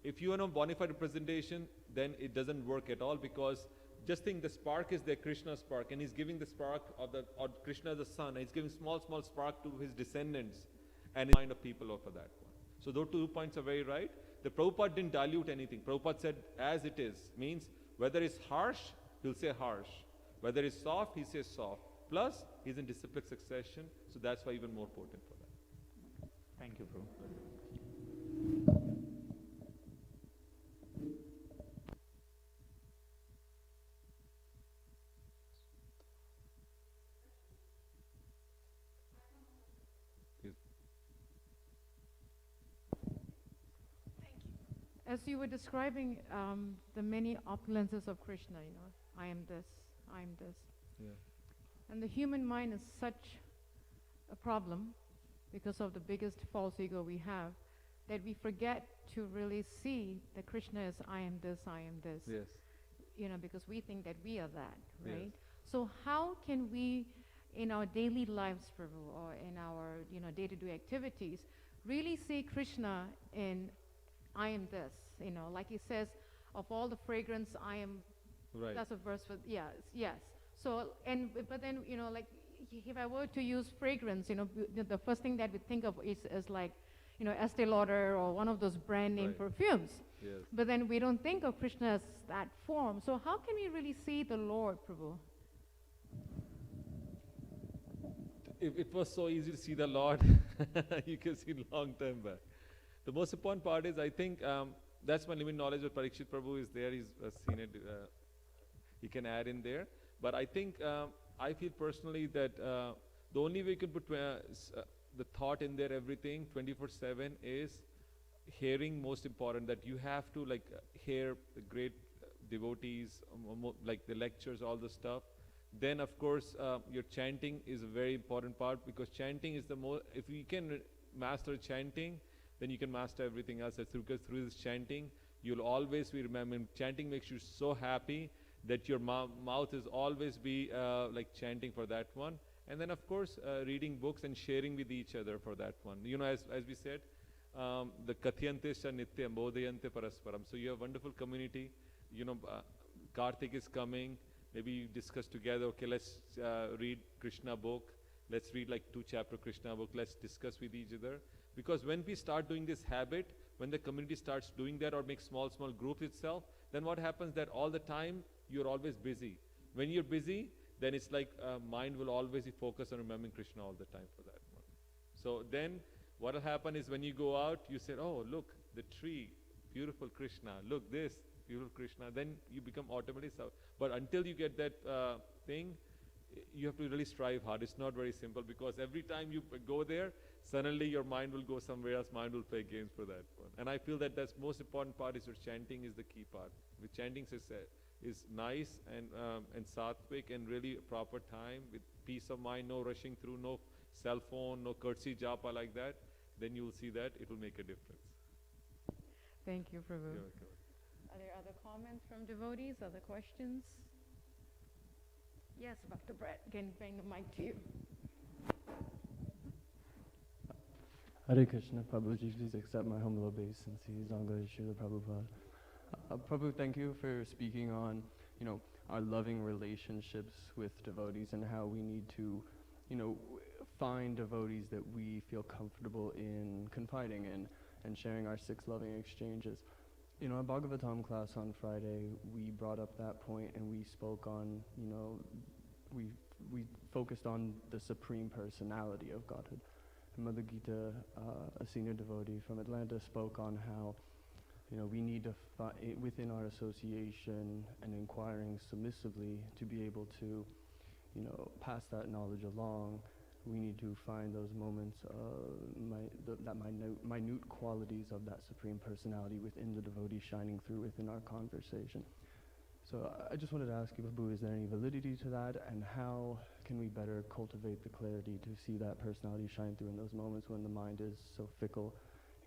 If you are on bona fide representation, then it doesn't work at all, because just think the spark is there, Krishna's spark, and he's giving the spark of or Krishna the sun, and he's giving small spark to his descendants and mind of people over that one. So those 2 points are very right. The Prabhupada didn't dilute anything. Prabhupada said as it is, means whether it's harsh, he'll say harsh. Whether it's soft, he says soft. Plus, he's in disciplic succession, so that's why even more potent for that. Thank you, Prabhu. As you were describing the many opulences of Krishna, I am this, I am this. Yeah. And the human mind is such a problem because of the biggest false ego we have, that we forget to really see that Krishna is I am this, I am this. Yes. Because we think that we are that, right? Yes. So how can we, in our daily lives, Prabhu, or in our day-to-day activities, really see Krishna in I am this, like he says, of all the fragrance, I am. Right. That's a verse for yes. So but then like if I were to use fragrance, the first thing that we think of is like, Estee Lauder or one of those brand name perfumes. Yes. But then we don't think of Krishna as that form. So how can we really see the Lord, Prabhu? If it was so easy to see the Lord, you can see long time back. The most important part is, I think, that's my limited knowledge of Parikshit Prabhu is there. He's seen it. He can add in there. But I think, I feel personally that the only way you can put the thought in there, everything, 24/7, is hearing most important. That you have to hear the great devotees, like the lectures, all the stuff. Then, of course, your chanting is a very important part, because chanting is the most. If you can master chanting, then you can master everything else. Because through this chanting, you'll always be remembering. Chanting makes you so happy that your mouth is always be like chanting for that one. And then, of course, reading books and sharing with each other for that one. As we said, the Kathyantes cha Nityam Bodhayante Parasparam. So you have wonderful community. Karthik is coming. Maybe you discuss together, okay, let's read Krishna book. Let's read like 2 chapter Krishna book. Let's discuss with each other. Because when we start doing this habit, when the community starts doing that or make small groups itself, then what happens that all the time you're always busy. When you're busy, then it's like mind will always be focused on remembering Krishna all the time for that one. So then what will happen is when you go out, you say, oh, look, the tree, beautiful Krishna, look this, beautiful Krishna, then you become automatically so. But until you get that thing, you have to really strive hard. It's not very simple because every time you go there, suddenly your mind will go somewhere else, mind will play games for that one. And I feel that that's most important part is your chanting is the key part. With chanting is nice and sattvic and really proper time with peace of mind, no rushing through, no cell phone, no curtsy japa like that, then you will see that it will make a difference. Thank you, Prabhu. You're welcome. Are there other comments from devotees, other questions? Yes, Dr. Brett, can bring the mic to you. Hare Krishna, Prabhuji, please accept my humble obeisance. Sangha Srila Prabhupada. Prabhu, thank you for speaking on, our loving relationships with devotees and how we need to, find devotees that we feel comfortable in confiding in and sharing our 6 loving exchanges. Our Bhagavatam class on Friday, we brought up that point and we spoke on, we focused on the Supreme Personality of Godhead. And Mother Gita, a senior devotee from Atlanta, spoke on how, we need to, within our association and inquiring submissively to be able to, pass that knowledge along, we need to find those moments, that minute qualities of that Supreme Personality within the devotee shining through within our conversation. So I just wanted to ask you, Prabhu, is there any validity to that, and how can we better cultivate the clarity to see that personality shine through in those moments when the mind is so fickle,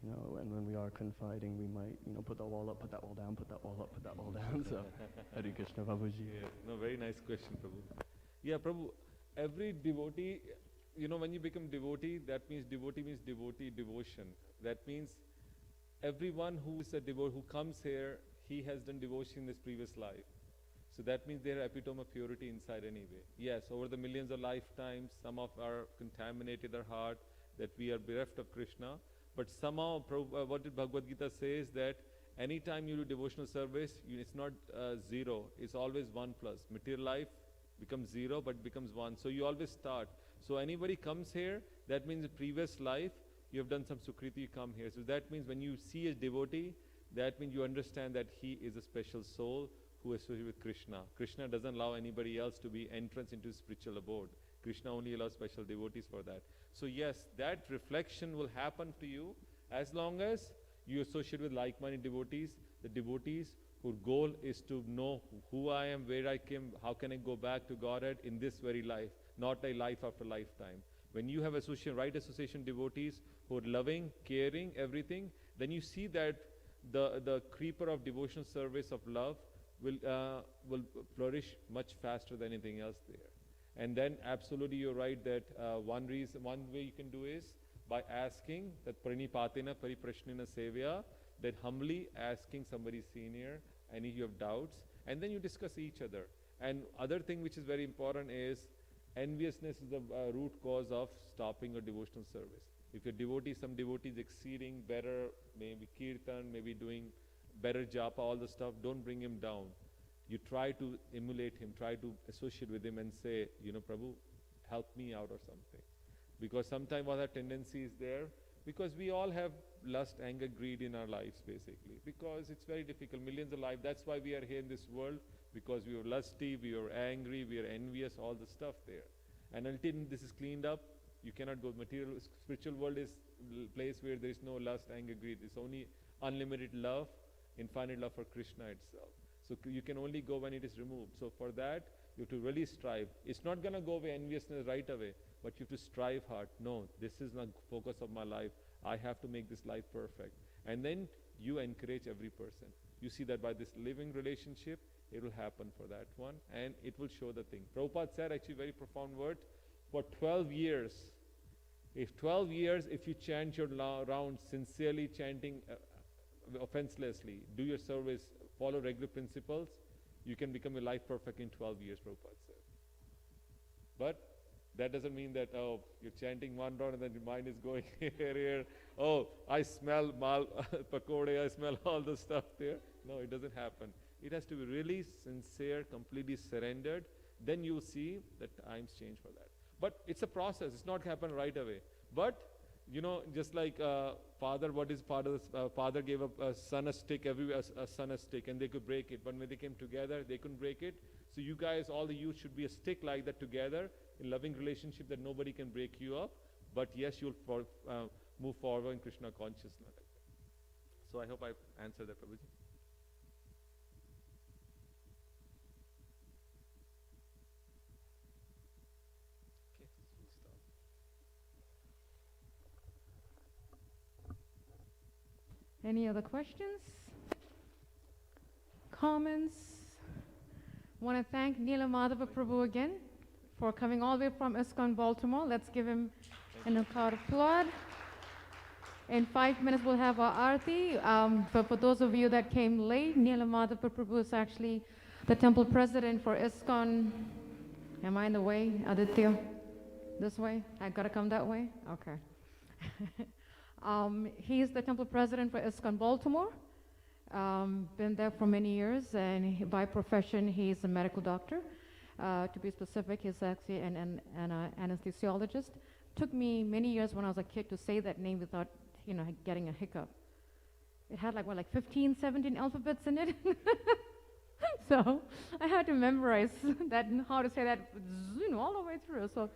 and when we are confiding, we might, put that wall up, put that wall down, put that wall up, put that wall down. So, Hare Krishna, Prabhuji. Yeah, no, very nice question, Prabhu. Yeah, Prabhu, every devotee, when you become devotee, that means devotee, devotion. That means everyone who is a devotee, who comes here, he has done devotion in his previous life. So that means they are epitome of purity inside anyway. Yes, over the millions of lifetimes, some of our contaminated our heart, that we are bereft of Krishna. But somehow, what did Bhagavad Gita says that anytime you do devotional service, it's not 0, it's always 1 plus. Material life becomes 0, but becomes 1. So you always start. So anybody comes here, that means the previous life, you have done some sukriti, you come here. So that means when you see a devotee, that means you understand that he is a special soul who is associated with Krishna. Krishna doesn't allow anybody else to be entrance into spiritual abode. Krishna only allows special devotees for that. So yes, that reflection will happen to you as long as you associate with like-minded devotees, the devotees whose goal is to know who I am, where I came, how can I go back to Godhead in this very life, not a life after lifetime. When you have right association devotees who are loving, caring, everything, then you see that the creeper of devotional service of love will flourish much faster than anything else there. And then absolutely you're right that one way you can do is by asking that pranipatena pariprashnena sevya, that humbly asking somebody senior any you have doubts, and then you discuss each other. And other thing which is very important is enviousness is the root cause of stopping your devotional service. If your devotee, some devotees exceeding better, maybe kirtan, maybe doing better japa, all the stuff, don't bring him down. You try to emulate him, try to associate with him and say, Prabhu, help me out or something. Because sometimes what our tendency is there, because we all have lust, anger, greed in our lives basically. Because it's very difficult, millions of lives. That's why we are here in this world, because we are lusty, we are angry, we are envious, all the stuff there. And until this is cleaned up, you cannot go. Spiritual world is a place where there is no lust, anger, greed. It's only unlimited love, infinite love for Krishna itself. So you can only go when it is removed. So for that, you have to really strive. It's not going to go away, enviousness right away, but you have to strive hard. No, this is not focus of my life. I have to make this life perfect. And then you encourage every person. You see that by this living relationship, it will happen for that one, and it will show the thing. Prabhupada said actually very profound word. For 12 years, If 12 years, if you chant your rounds sincerely, chanting offenselessly, do your service, follow regular principles, you can become a life perfect in 12 years, Prabhupada said. But that doesn't mean that, oh, you're chanting one round and then your mind is going here. Oh, I smell pakode, I smell all the stuff there. No, it doesn't happen. It has to be really sincere, completely surrendered. Then you'll see that times change for that. But it's a process. It's not happen right away. But just like father gave a son a stick, a son a stick, and they could break it. But when they came together, they couldn't break it. So you guys, all the youth, should be a stick like that together in loving relationship that nobody can break you up. But yes, you'll move forward in Krishna consciousness. So I hope I answered that, Prabhuji. Any other questions? Comments? Want to thank Neela Madhava Prabhu again for coming all the way from ISKCON Baltimore. Let's give him an applaud. In 5 minutes, we'll have our Aarti. But for those of you that came late, Neela Madhava Prabhu is actually the temple president for ISKCON. Am I in the way, Aditya? This way? I got to come that way? Okay. He's the temple president for ISKCON Baltimore. Been there for many years, and by profession, he's a medical doctor. To be specific, he's actually an anesthesiologist. Took me many years when I was a kid to say that name without, getting a hiccup. It had like 15, 17 alphabets in it. So I had to memorize that, how to say that, all the way through. So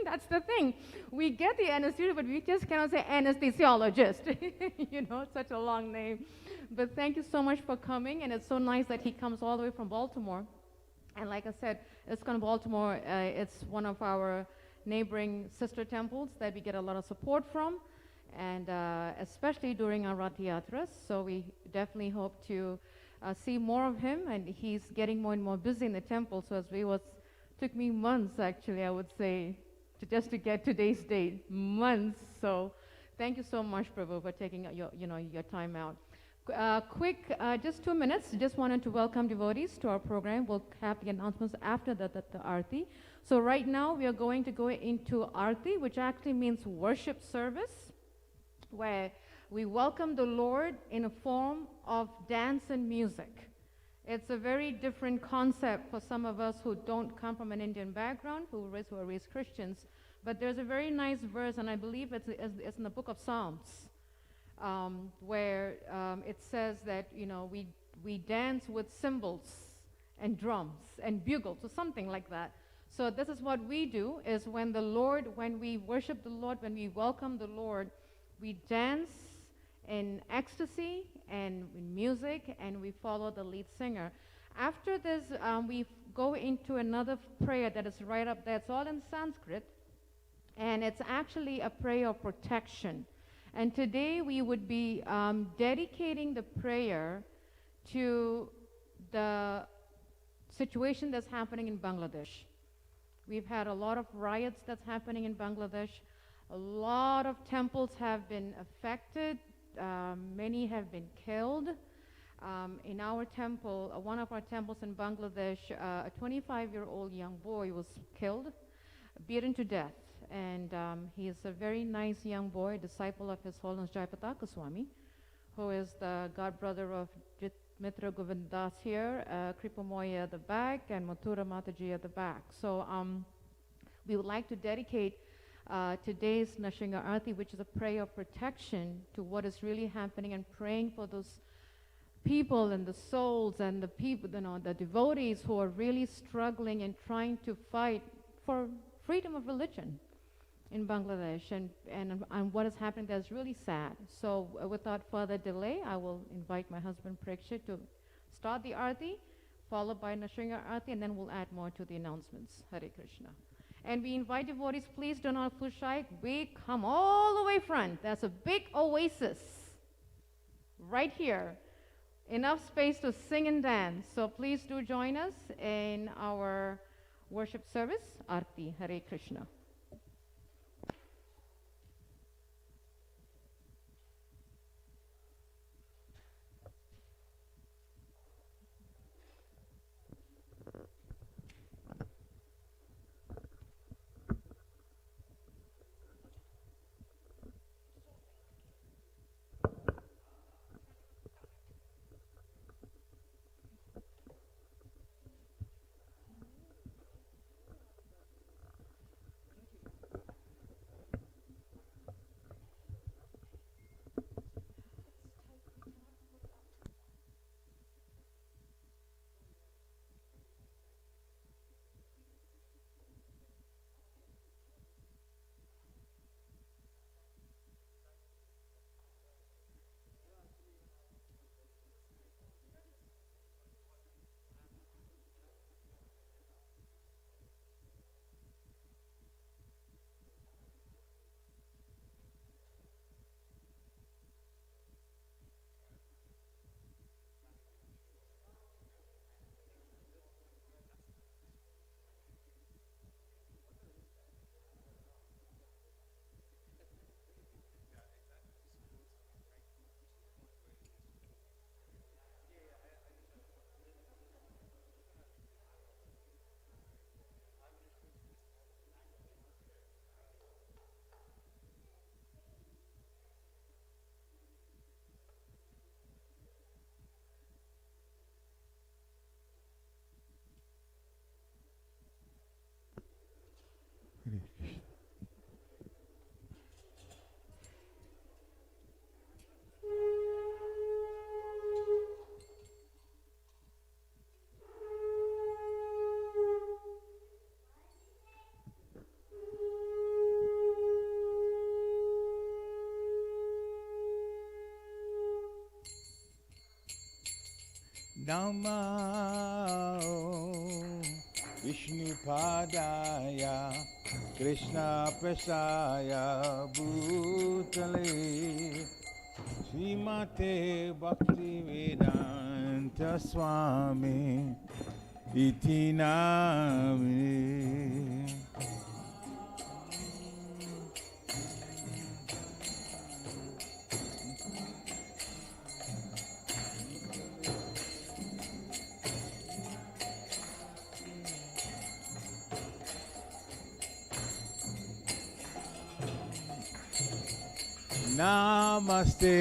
that's the thing. We get the anesthesia, but we just cannot say anesthesiologist. It's such a long name. But thank you so much for coming, and it's so nice that he comes all the way from Baltimore. And like I said, ISKCON Baltimore, it's one of our neighboring sister temples that we get a lot of support from, and especially during our Rath Yatras. So we definitely hope to see more of him, and he's getting more and more busy in the temple. So took me months, actually, I would say, just to get today's date, months. So thank you so much, Prabhu, for taking your time out. Quick, just 2 minutes. Just wanted to welcome devotees to our program. We'll have the announcements after the Aarti. So right now we are going to go into Aarti, which actually means worship service, where we welcome the Lord in a form of dance and music. It's a very different concept for some of us who don't come from an Indian background, who are raised Christians. But there's a very nice verse, and I believe it's in the book of Psalms, where it says that we dance with cymbals and drums and bugles, or something like that. So this is what we do: is when we worship the Lord, when we welcome the Lord, we dance in ecstasy and in music, and we follow the lead singer. After this, we go into another prayer that is right up there. It's all in Sanskrit, and it's actually a prayer of protection. And today we would be dedicating the prayer to the situation that's happening in Bangladesh. We've had a lot of riots that's happening in Bangladesh. A lot of temples have been affected. Many have been killed. In our temple, one of our temples in Bangladesh, a 25-year-old young boy was killed, beaten to death. And he is a very nice young boy, disciple of His Holiness Jayapataka Swami, who is the godbrother of Mitra Govindas here, Kripa Moya at the back, and Mathura Mataji at the back. So we would like to dedicate today's Nrsimha Aarti, which is a prayer of protection, to what is really happening, and praying for those people and the souls and the people, the devotees who are really struggling and trying to fight for freedom of religion in Bangladesh, and what is happening there is really sad. So without further delay, I will invite my husband Prekshit to start the Aarti, followed by Nrsimha Aarti, and then we'll add more to the announcements. Hare Krishna. And we invite devotees, please do not feel shy. We come all the way front. There's a big oasis right here. Enough space to sing and dance. So please do join us in our worship service, Aarti. Hare Krishna. Namo Vishnupadaya Krishna Prasaya Bhutale Srimate Bhaktivedanta Swami Iti Nami. Namaste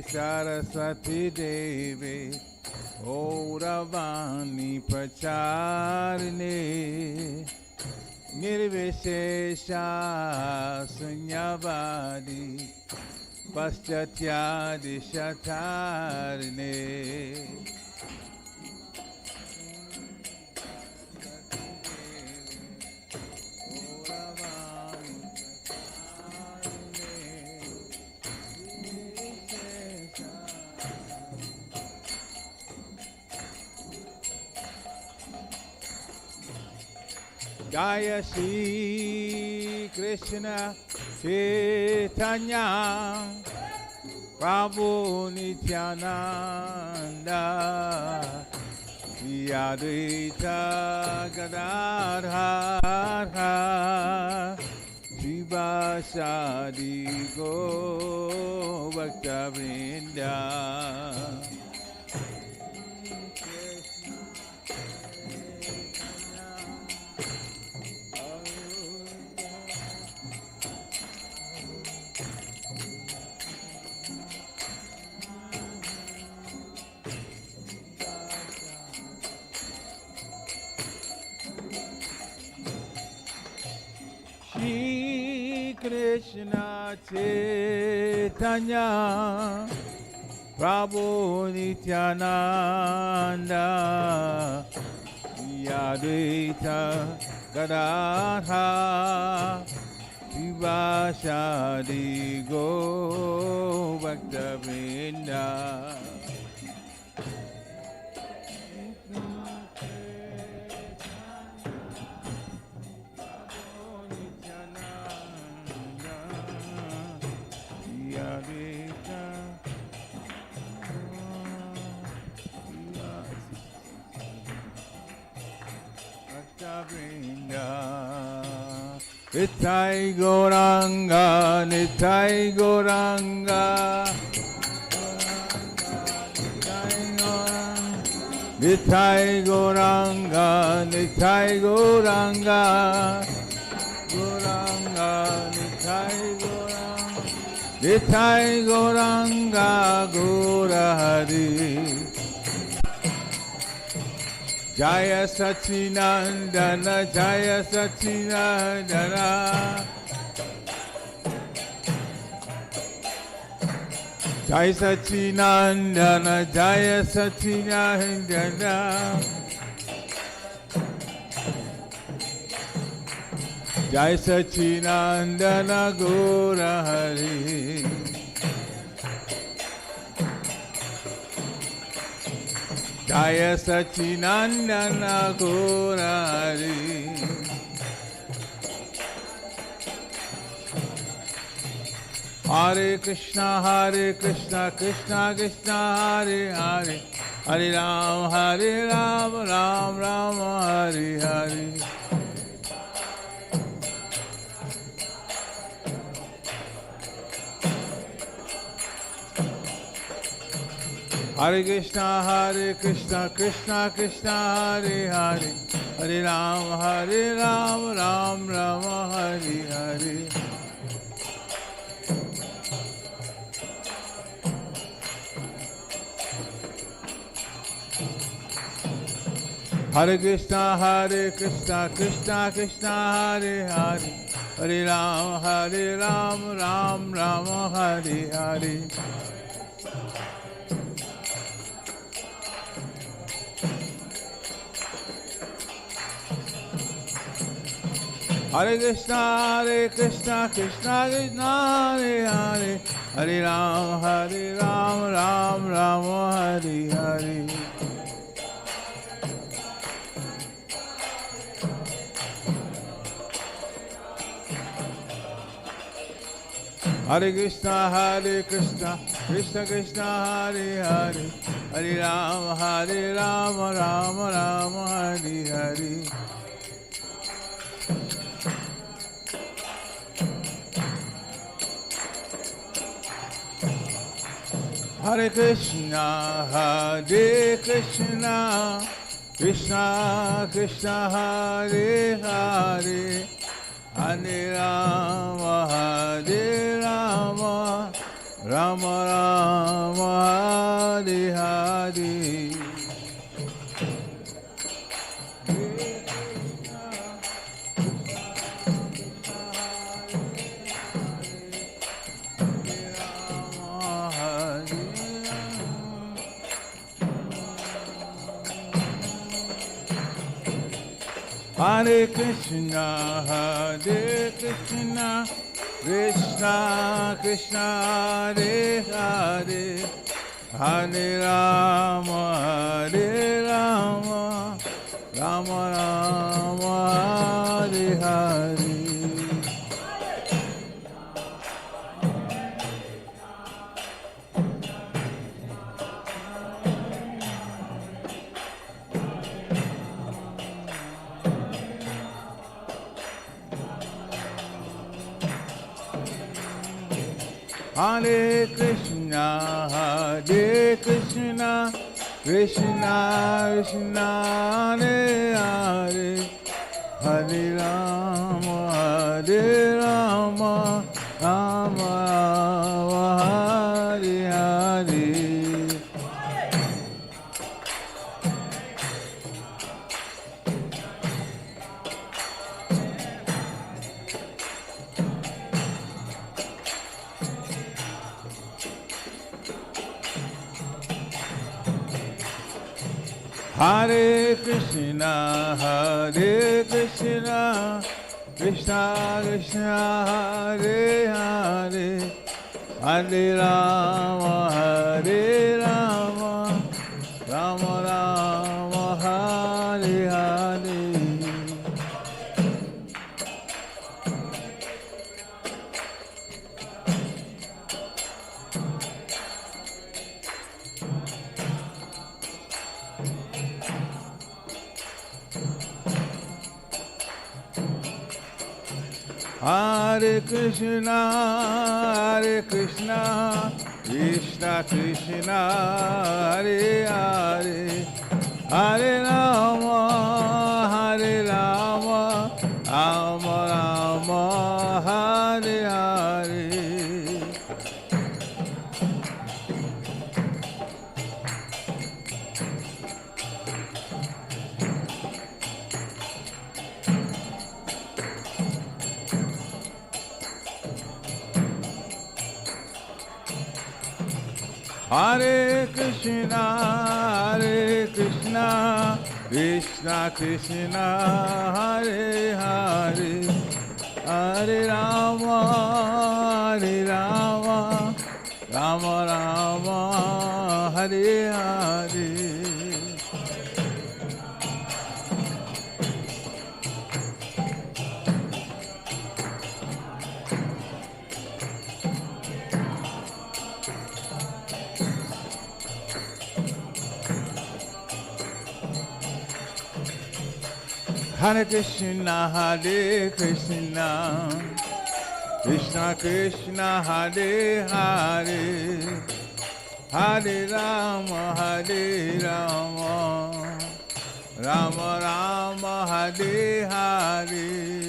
Saraswati Devi Auravani Pracharine Nirvishesha Sunyavadi Paschatya Dishatarine. Jaya Shri Krishna Chaitanya Prabhu Nityananda Shri Advaita Gadadhara Shri Vasadi Go Bhakta Vrinda. Shri Krishna Chaitanya Prabhu Nityananda Shri Advaita Gadadhara Shivasadi Go Bhakta Vrinda. Nitai Goranga, Nitai Goranga, Nitai Goranga, Nitai Goranga, Goranga, Nitai Goranga, Nitai Goranga, Gorahari. Jaya Sachinandana, Jaya Sachinandana, Jaya Sachinandana, Jaya Sachinandana, Jaya Sachinandana Gaura Hari. Jaya Sachinandana Gaura Hari. Hare Krishna, Krishna Krishna, Hare Hare, Hare Ram, Ram Ram, Hare Hare. Hare Krishna, Krishna Krishna, Hare Hare, Hare Ram, Ram Ram, Hare Hare. Hare Krishna, Krishna Krishna, Hare Hare, Hare Ram, Ram Ram, Hare Hare. Hare Krishna, Krishna Krishna, Hare Hare, Hare Ram, Ram Ram, Hare Hare. Hare Krishna, Krishna Krishna, Hare Hare, Hare Ram, Ram Ram, Hare Hare. Hare Krishna, Krishna Krishna, Hare Hare, Hare Rama, Rama Rama, Hare Hare. Hare Krishna, Krishna Krishna, Hare Hare, Hare Rama, Rama Rama, Hare Hare. Hare Krishna, Krishna Krishna, Hare Hare, Hare Rama, Rama Rama, Hare Hare. Hare Krishna, Krishna Krishna, Hare Hare, Hare Rama, Rama Rama, Hare Hare. Hare Krishna, Krishna Krishna, Hare Hare, Hare Rama, Rama Rama, Hare Hare. Hare Krishna, Krishna Krishna, Hare Hare, Hare Rama, Rama Rama, Hare Hare. Hare Krishna, Krishna Krishna, Hare Hare, Hare Rama, Rama Rama, Hare Hare.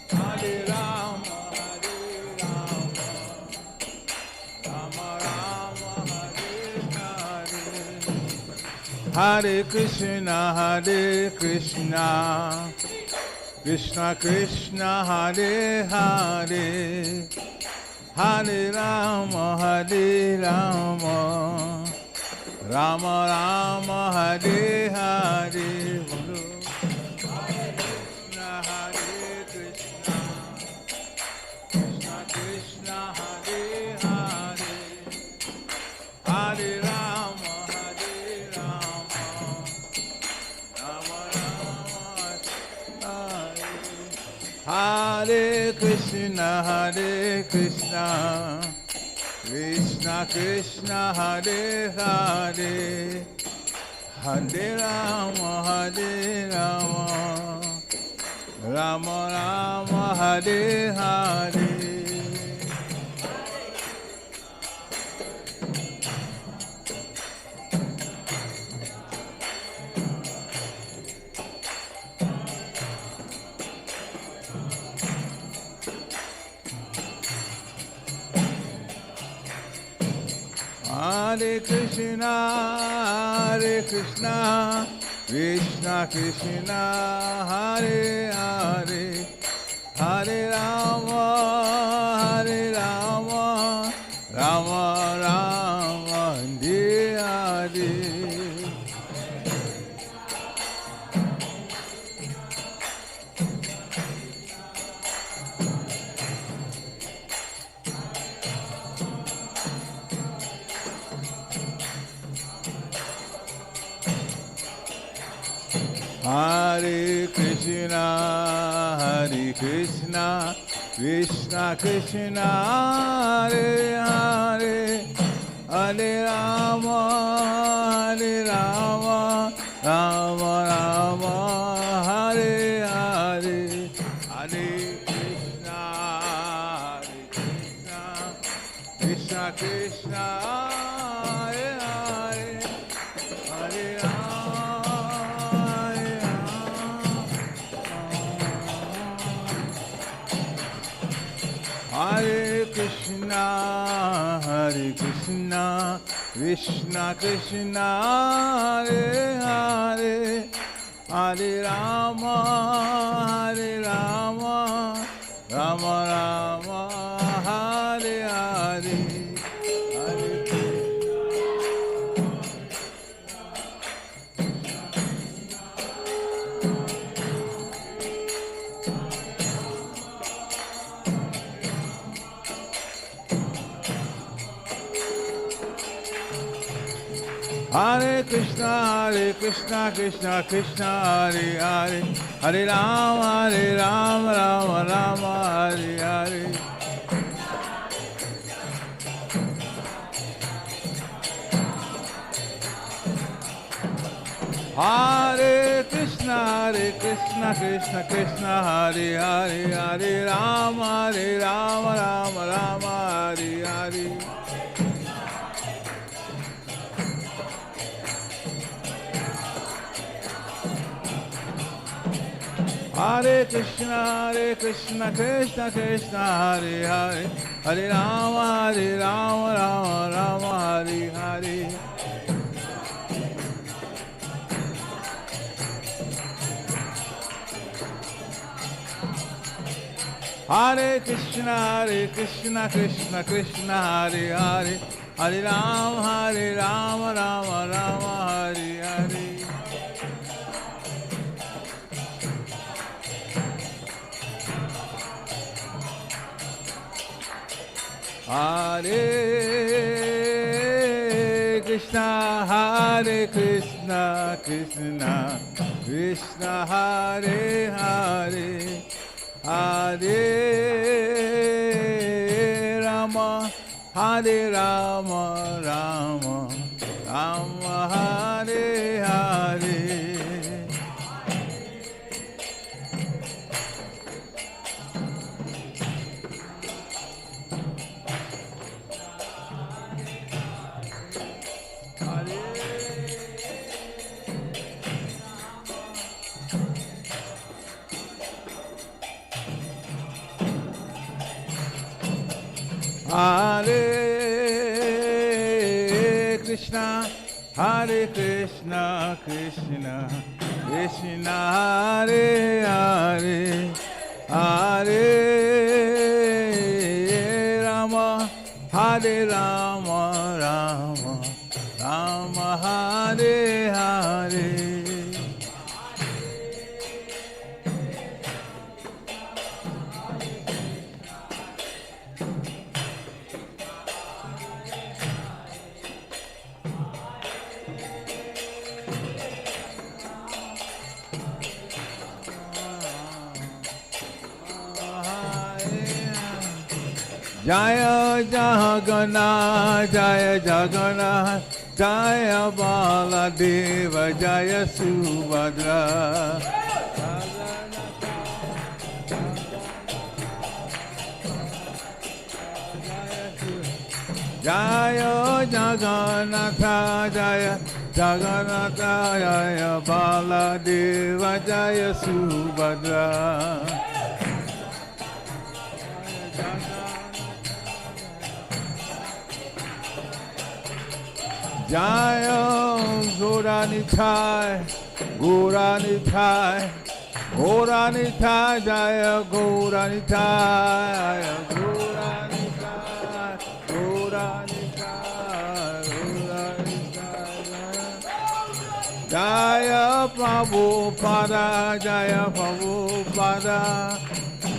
Hare Rama, Hare Krishna, Krishna Krishna, Hare Hare, Hare Rama, Rama Rama, Hare Hare. Krishna, Hare Hare, Hare Rama, Rama Rama, Hare Krishna, Krishna Krishna, Hare Hare, Hare Rama, Rama Rama, Hare Hare. Hare Krishna, Krishna Krishna, Hare Hare, Hare Rama, Rama Rama, Hare Hare. Hare Krishna, Krishna Krishna, Hare Hare, Hare Rama, Rama Rama, Hare Hare, Hare Krishna, Krishna Krishna, Hare Hare, Hare Hare Krishna, Krishna Krishna, Hare Hare, Hare Rama, Rama Rama, Hare Hare, Hare Hare Krishna, Krishna Krishna, Hare Hare, Hare Rama, Rama Rama, Hare Hare. Hare Krishna, Krishna Krishna, Hare Hare, Hare Rama, Rama Rama, Hare Hare. Hare Krishna, Krishna Krishna, Hare Hare, Hare Rama, Rama Rama, Hare Hare. Hare Krishna, Krishna Krishna, Hare Hare, Hare Rama, Rama Rama, Hare Hare. Hare Krishna, Krishna Krishna, Hare Hare, Hare Rama, Rama Rama, Hare Hare. Hare Krishna, Hare Krishna, Krishna, Krishna, Hare Hare, Hare Rama, Hare Rama, Rama, Rama, Hare Hare. Jaya Jagana, Jaya Jagana, Jaya Baladeva, Jaya Subhadra. Jaya Jagannatha, Jaya Jagannatha, Jaya Baladeva, Jaya Subhadra. Jaya Gauranitai, Gauranitai, Gauranitai, Jaya Gauranitai, Gauranitai, Gauranitai, Gauranitai. Jaya Prabhupada, Jaya Prabhupada,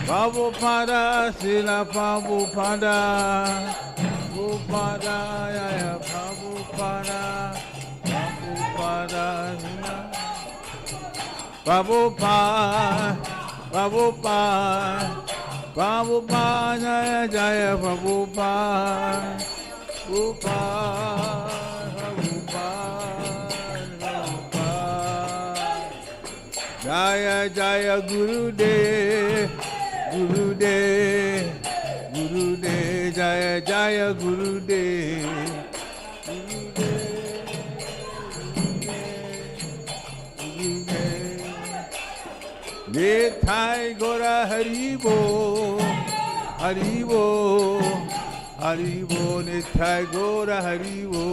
Prabhupada, Srila Prabhupada, Prabhupada, Jaya Prabhupada, Prabhupada, Prabhupada, Prabhupada, Prabhupada, Jaya Jaya Prabhupada, Prabhupada, Prabhupada, Jaya Jaya Gurudev, Gurudev, Gurudev, Jaya Jaya Gurudev. Nithai Gora Haribo, Haribo, Haribo, Nithai Gora Haribo.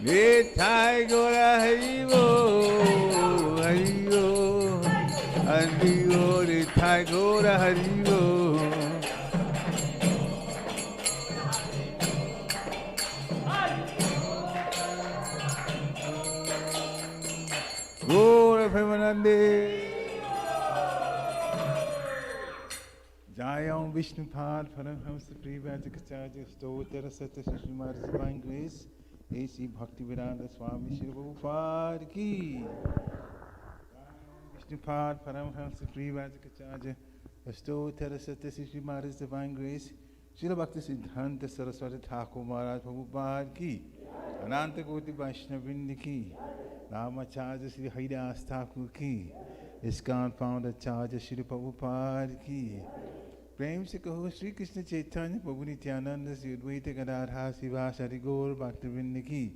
Nithai Gora Haribo, Haribo, Haribo, Nithai Gora Haribo. Gora Premanande. Jayam Vishnupad Paramhamsa Privajikacharya Stotara Satya Srimad Divine Grace A.C. Bhaktivedanta Swami Shri Prabhupada Ki. Vishnupad Paramhamsa Privajikacharya Stotara Satya Srimad Divine Grace Srila Bhakti Siddhanta Saraswati Thakur Maharaj Prabhupada Ki. Ananta Koti Vaishnavindi Ki. Ramacharya Sri Haridas Thakur Ki. ISKCON founder Charya Shri Prabhupada Ki. Prem se kaho Shri Krishna Chaitanya Prabhu Nityananda Sri Advaita Gadadhar Srivas Hari Gaur Bhaktivinoda Ki.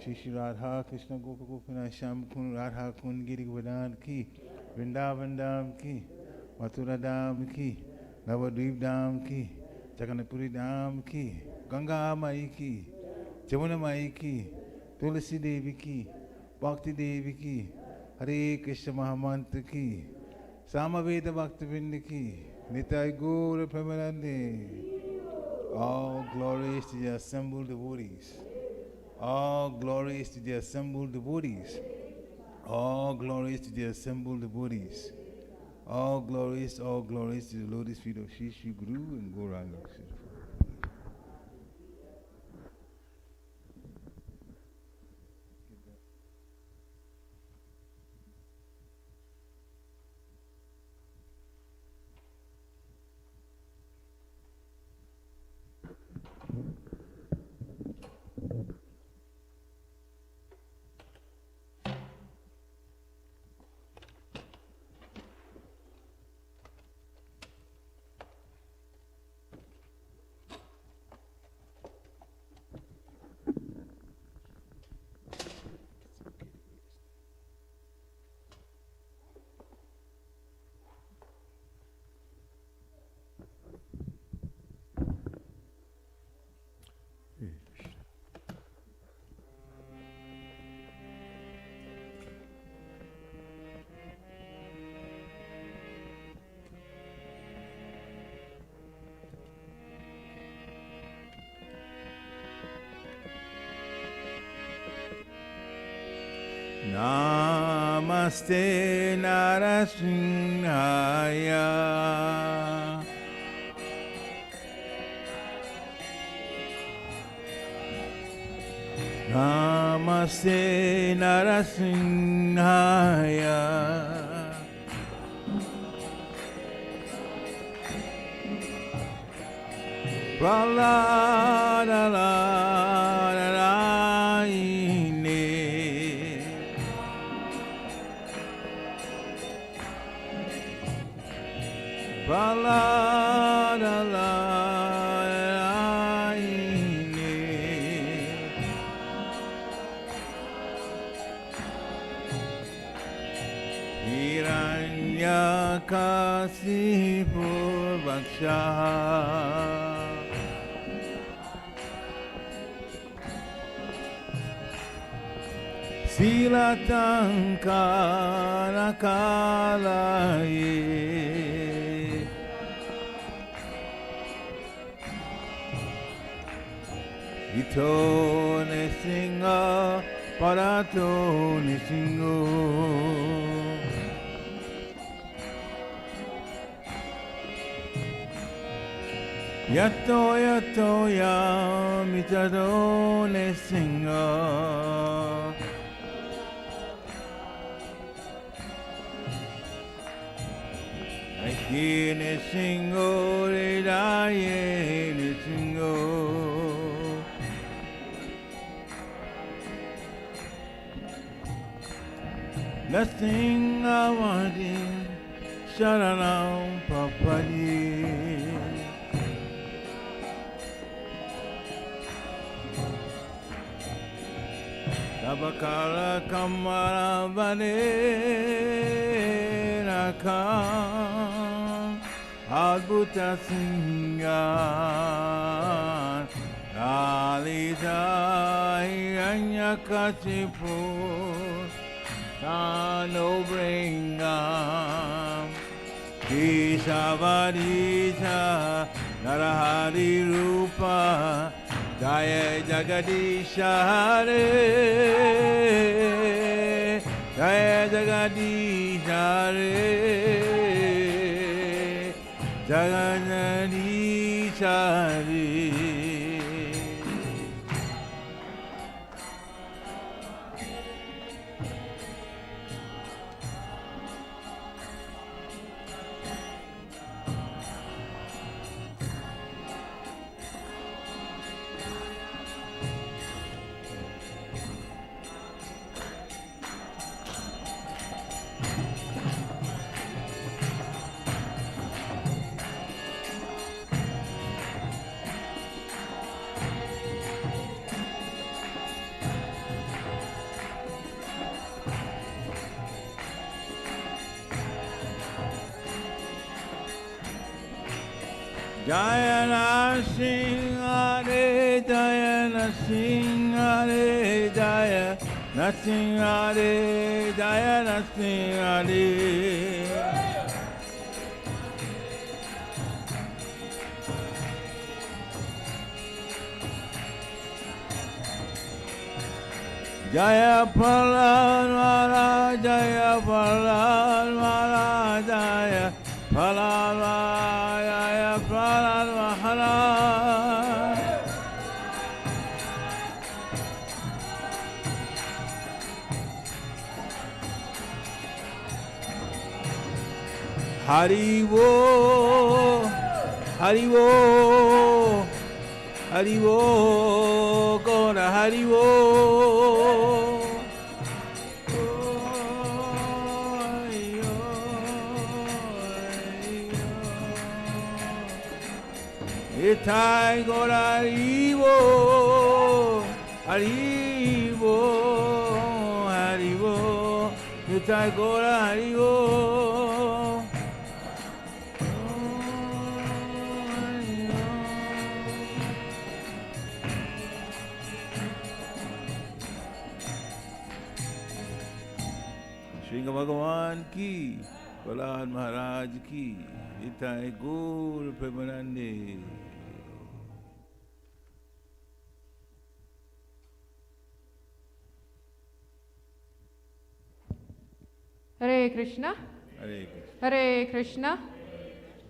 Shri Shri Radha Krishna Gopa Gopinath Shyam Kund Radha Kund Giri Govardhan Ki. Vrindavan Dham Ki. Mathura Dham Ki. Navadvip Dham Ki. Jagannathpuri Dham Ki. Ganga Mai Ki. Jamuna Mai Ki. Tulasi Devi Ki. Bhakti Devi Ki. Hare Krishna Mahamantra Ki. Samaveda Bhaktivinoda Ki. Nitai Gaura Premanande. All glories to the assembled devotees. All glories to the assembled devotees. All glories to the assembled devotees. All glories to the lotus feet of Shri Shri Guru and Gauranga. Namaste Narasimhaya. Namaste Narasimhaya. Praladalalayine. Praladalalayine. Hiranyakasipu Vaksha. Silatankarakalaye. Ito nesinga parato nesingo. Yato yato ya mitado nesinga. Kine singo re daye ne singo. Nothing I wanted, sharanam papadi. Tabakala kamara vane rakam. Adbhuta Singha Lalita Hiranyakasipu Tano Bringam Keshavadita Narahari Rupa Jaya Jagadisha Hare Jaya Jagadisha Hare Jagannathishari. Jaya Nasingare, Jaya Nasingare, Jaya Nasingare, Jaya Nasingare. Jaya Palanwara, Jaya Palanwara, Jaya Palanwara, Jaya Palanwara. Haribo, Haribo, Haribo, Gora Haribo. Itai Gora Haribo, Haribo, Haribo. Itai Gora Haribo. भगवान की प्रहलाद महाराज की इताए गौर प्रेमानंदे। Hare Krishna, Hare Krishna. Hare Krishna,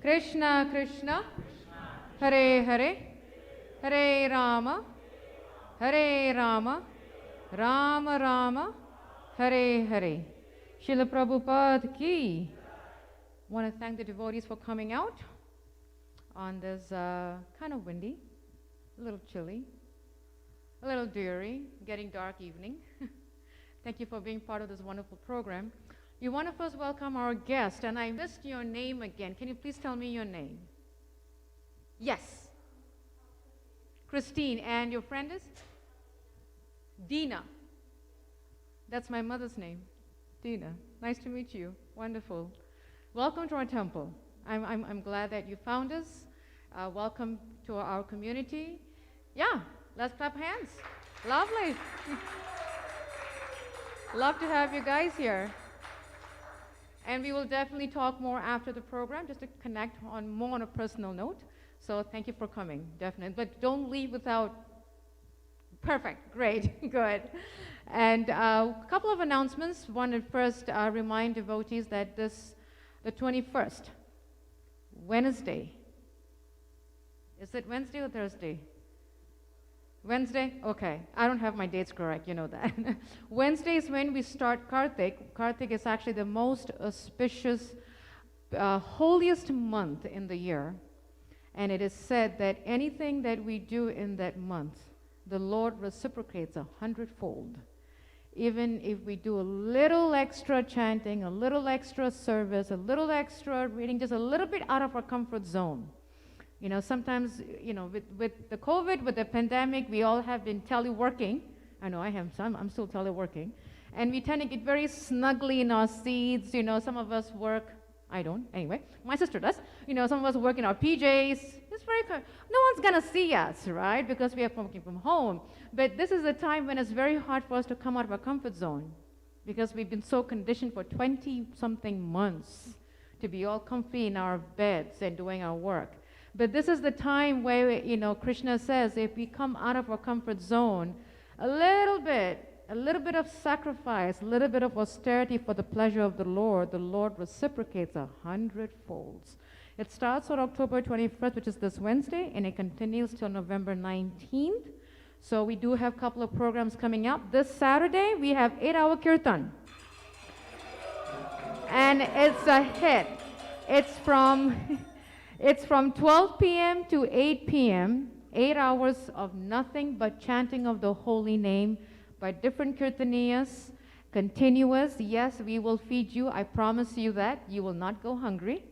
Krishna Krishna, Hare Hare, Hare Rama, Hare Rama, Rama Rama, Hare Hare. Srila Prabhupada ki. Want to thank the devotees for coming out on this kind of windy, a little chilly, a little dreary, getting dark evening. Thank you for being part of this wonderful program. We want to first welcome our guest, and I missed your name again. Can you please tell me your name? Yes. Christine, and your friend is? Dina. That's my mother's name, Dina. Nice to meet you. Wonderful. Welcome to our temple. I'm glad that you found us. Welcome to our community. Yeah, let's clap hands. Lovely. Love to have you guys here. And we will definitely talk more after the program, just to connect on more on a personal note. So thank you for coming, definitely. But don't leave without. Perfect, great, good. And a couple of announcements. One, at first, remind devotees that the 21st, Wednesday. Is it Wednesday or Thursday? Wednesday? Okay. I don't have my dates correct, you know that. Wednesday is when we start Kartik. Kartik is actually the most auspicious, holiest month in the year. And it is said that anything that we do in that month, the Lord reciprocates 100-fold. Even if we do a little extra chanting, a little extra service, a little extra reading, just a little bit out of our comfort zone. You know, sometimes, you know, with the COVID, with the pandemic, we all have been teleworking. I know I have some, I'm still teleworking. And we tend to get very snugly in our seats. You know, some of us work, I don't, anyway. My sister does. You know, some of us work in our PJs. It's very, no one's gonna see us, right? Because we are working from home. But this is a time when it's very hard for us to come out of our comfort zone, because we've been so conditioned for 20-something months to be all comfy in our beds and doing our work. But this is the time where, you know, Krishna says, if we come out of our comfort zone, a little bit of sacrifice, a little bit of austerity for the pleasure of the Lord reciprocates 100-folds. It starts on October 21st, which is this Wednesday, and it continues till November 19th. So we do have a couple of programs coming up. This Saturday, we have 8-hour kirtan. And it's a hit. It's from 12 p.m. to 8 p.m., 8 hours of nothing but chanting of the holy name by different kirtaniyas, continuous. Yes, we will feed you. I promise you that. You will not go hungry.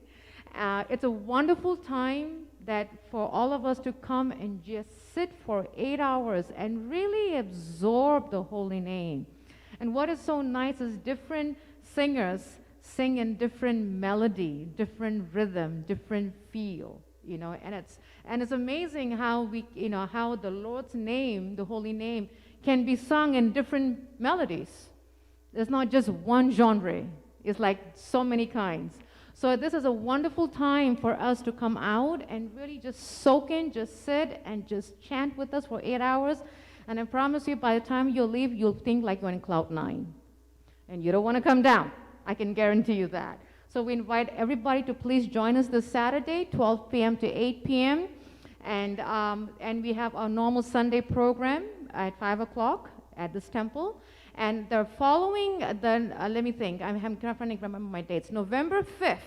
It's a wonderful time that for all of us to come and just sit for 8 hours and really absorb the holy name. And what is so nice is different singers sing in different melody, different rhythm, different feel, you know, and it's amazing how we, you know, how the Lord's name, the holy name, can be sung in different melodies. There's not just one genre. It's like so many kinds. So this is a wonderful time for us to come out and really just soak in, just sit and just chant with us for 8 hours. And I promise you, by the time you leave, you'll think like you're in cloud 9. And you don't want to come down. I can guarantee you that. So we invite everybody to please join us this Saturday, 12 p.m. to 8 p.m. And we have our normal Sunday program at 5 o'clock at this temple. And the following, let me think, I'm trying to remember my dates. November 5th,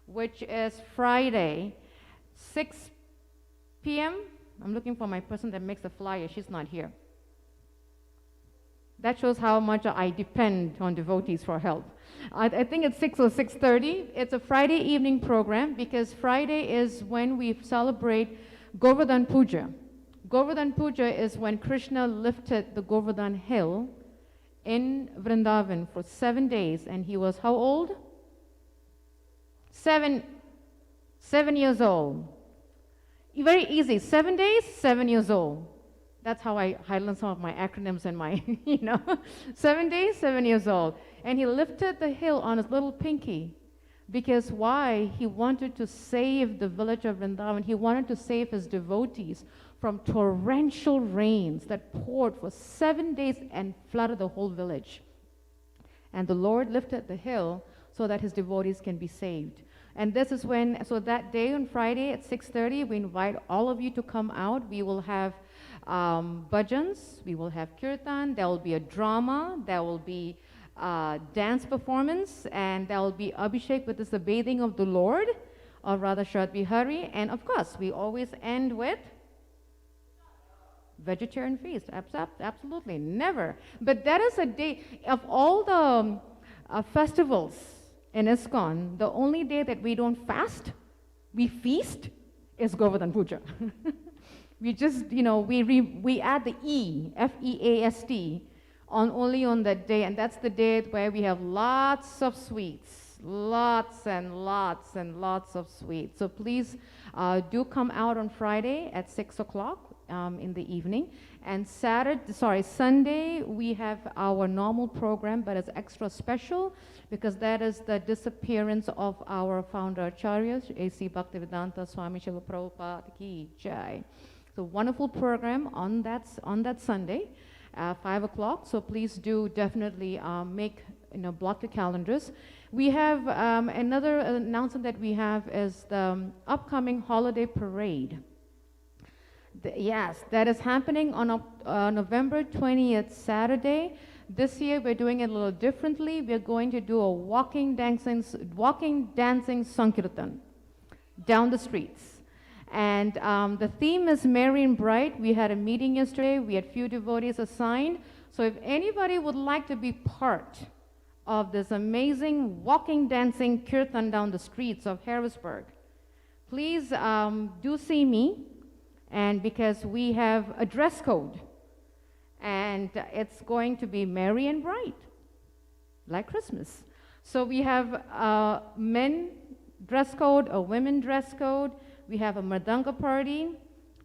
which is Friday, 6 p.m. I'm looking for my person that makes the flyer. She's not here. That shows how much I depend on devotees for help. I think it's 6 or 6:30. It's a Friday evening program, because Friday is when we celebrate Govardhan Puja. Govardhan Puja is when Krishna lifted the Govardhan hill in Vrindavan for 7 days, and he was how old? 7 years old. Very easy. 7 days, 7 years old. That's how I learned some of my acronyms and my, 7 days, 7 years old. And he lifted the hill on his little pinky. Because why? He wanted to save the village of Vrindavan. He wanted to save his devotees from torrential rains that poured for 7 days and flooded the whole village. And the Lord lifted the hill so that his devotees can be saved. And this is when, so that day on Friday at 6:30, we invite all of you to come out. We will have bhajans, we will have kirtan, there will be a drama, there will be dance performance, and there will be Abhishek, which is the bathing of the Lord, or rather Shrad Bihari. And of course, we always end with vegetarian feast. Absolutely, never. But that is a day, of all the festivals in ISKCON, the only day that we don't fast, we feast, is Govardhan Puja. We just, we add the E, F-E-A-S-T, only on that day, and that's the day where we have lots of sweets, lots and lots and lots of sweets. So please do come out on Friday at 6 o'clock in the evening. And Sunday, we have our normal program, but it's extra special because that is the disappearance of our founder Acharya, A.C. Bhaktivedanta Swami Srila Prabhupada Ki Jai. So wonderful program on that Sunday, 5 o'clock. So please do definitely block your calendars. We have another announcement that we have is the upcoming holiday parade. Yes, that is happening on November 20th, Saturday. This year we're doing it a little differently. We're going to do a walking dancing Sankirtan down the streets. And the theme is merry and bright. We had a meeting yesterday. We had few devotees assigned. So if anybody would like to be part of this amazing walking dancing kirtan down the streets of Harrisburg, please do see me. And because we have a dress code, and it's going to be merry and bright, like Christmas. So we have a men dress code, a women dress code, we have a Mridanga party,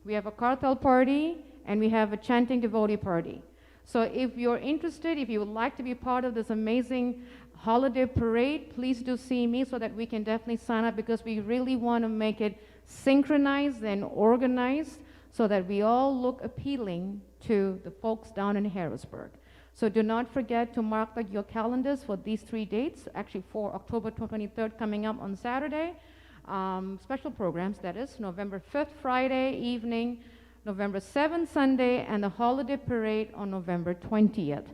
we have a Kartal party, and we have a chanting devotee party. So if you're interested, if you would like to be part of this amazing holiday parade, please do see me so that we can definitely sign up, because we really want to make it synchronized and organized so that we all look appealing to the folks down in Harrisburg. So do not forget to mark your calendars for these 3 dates, actually for October 23rd coming up on Saturday. Special programs, that is, November 5th, Friday evening, November 7th, Sunday, and the holiday parade on November 20th.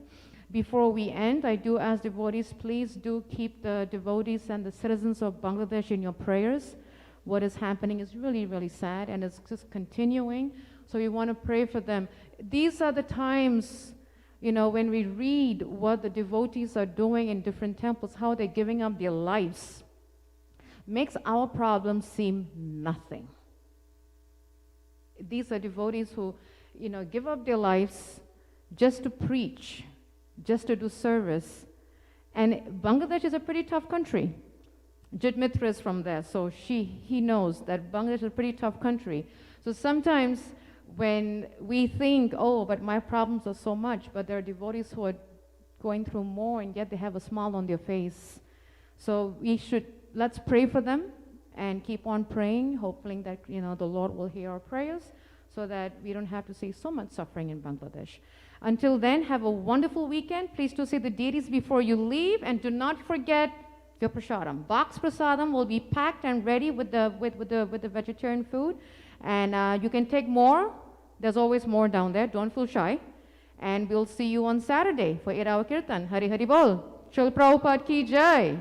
Before we end, I do ask devotees, please do keep the devotees and the citizens of Bangladesh in your prayers. What is happening is really, really sad, and it's just continuing. So we want to pray for them. These are the times, when we read what the devotees are doing in different temples, how they're giving up their lives, makes our problems seem nothing. These are devotees who, give up their lives just to preach, just to do service. And Bangladesh is a pretty tough country. Jit Mitra is from there, so he knows that Bangladesh is a pretty tough country. So sometimes when we think, oh, but my problems are so much, but there are devotees who are going through more, and yet they have a smile on their face. So let's pray for them and keep on praying, hoping that the Lord will hear our prayers, so that we don't have to see so much suffering in Bangladesh. Until then, have a wonderful weekend. Please do say the deities before you leave, and do not forget your prasadam. Box prasadam will be packed and ready with the vegetarian food, and you can take more. There's always more down there. Don't feel shy. And we'll see you on Saturday for 8-hour kirtan. Hari Hari Bol. Srila Prabhupada Ki Jai.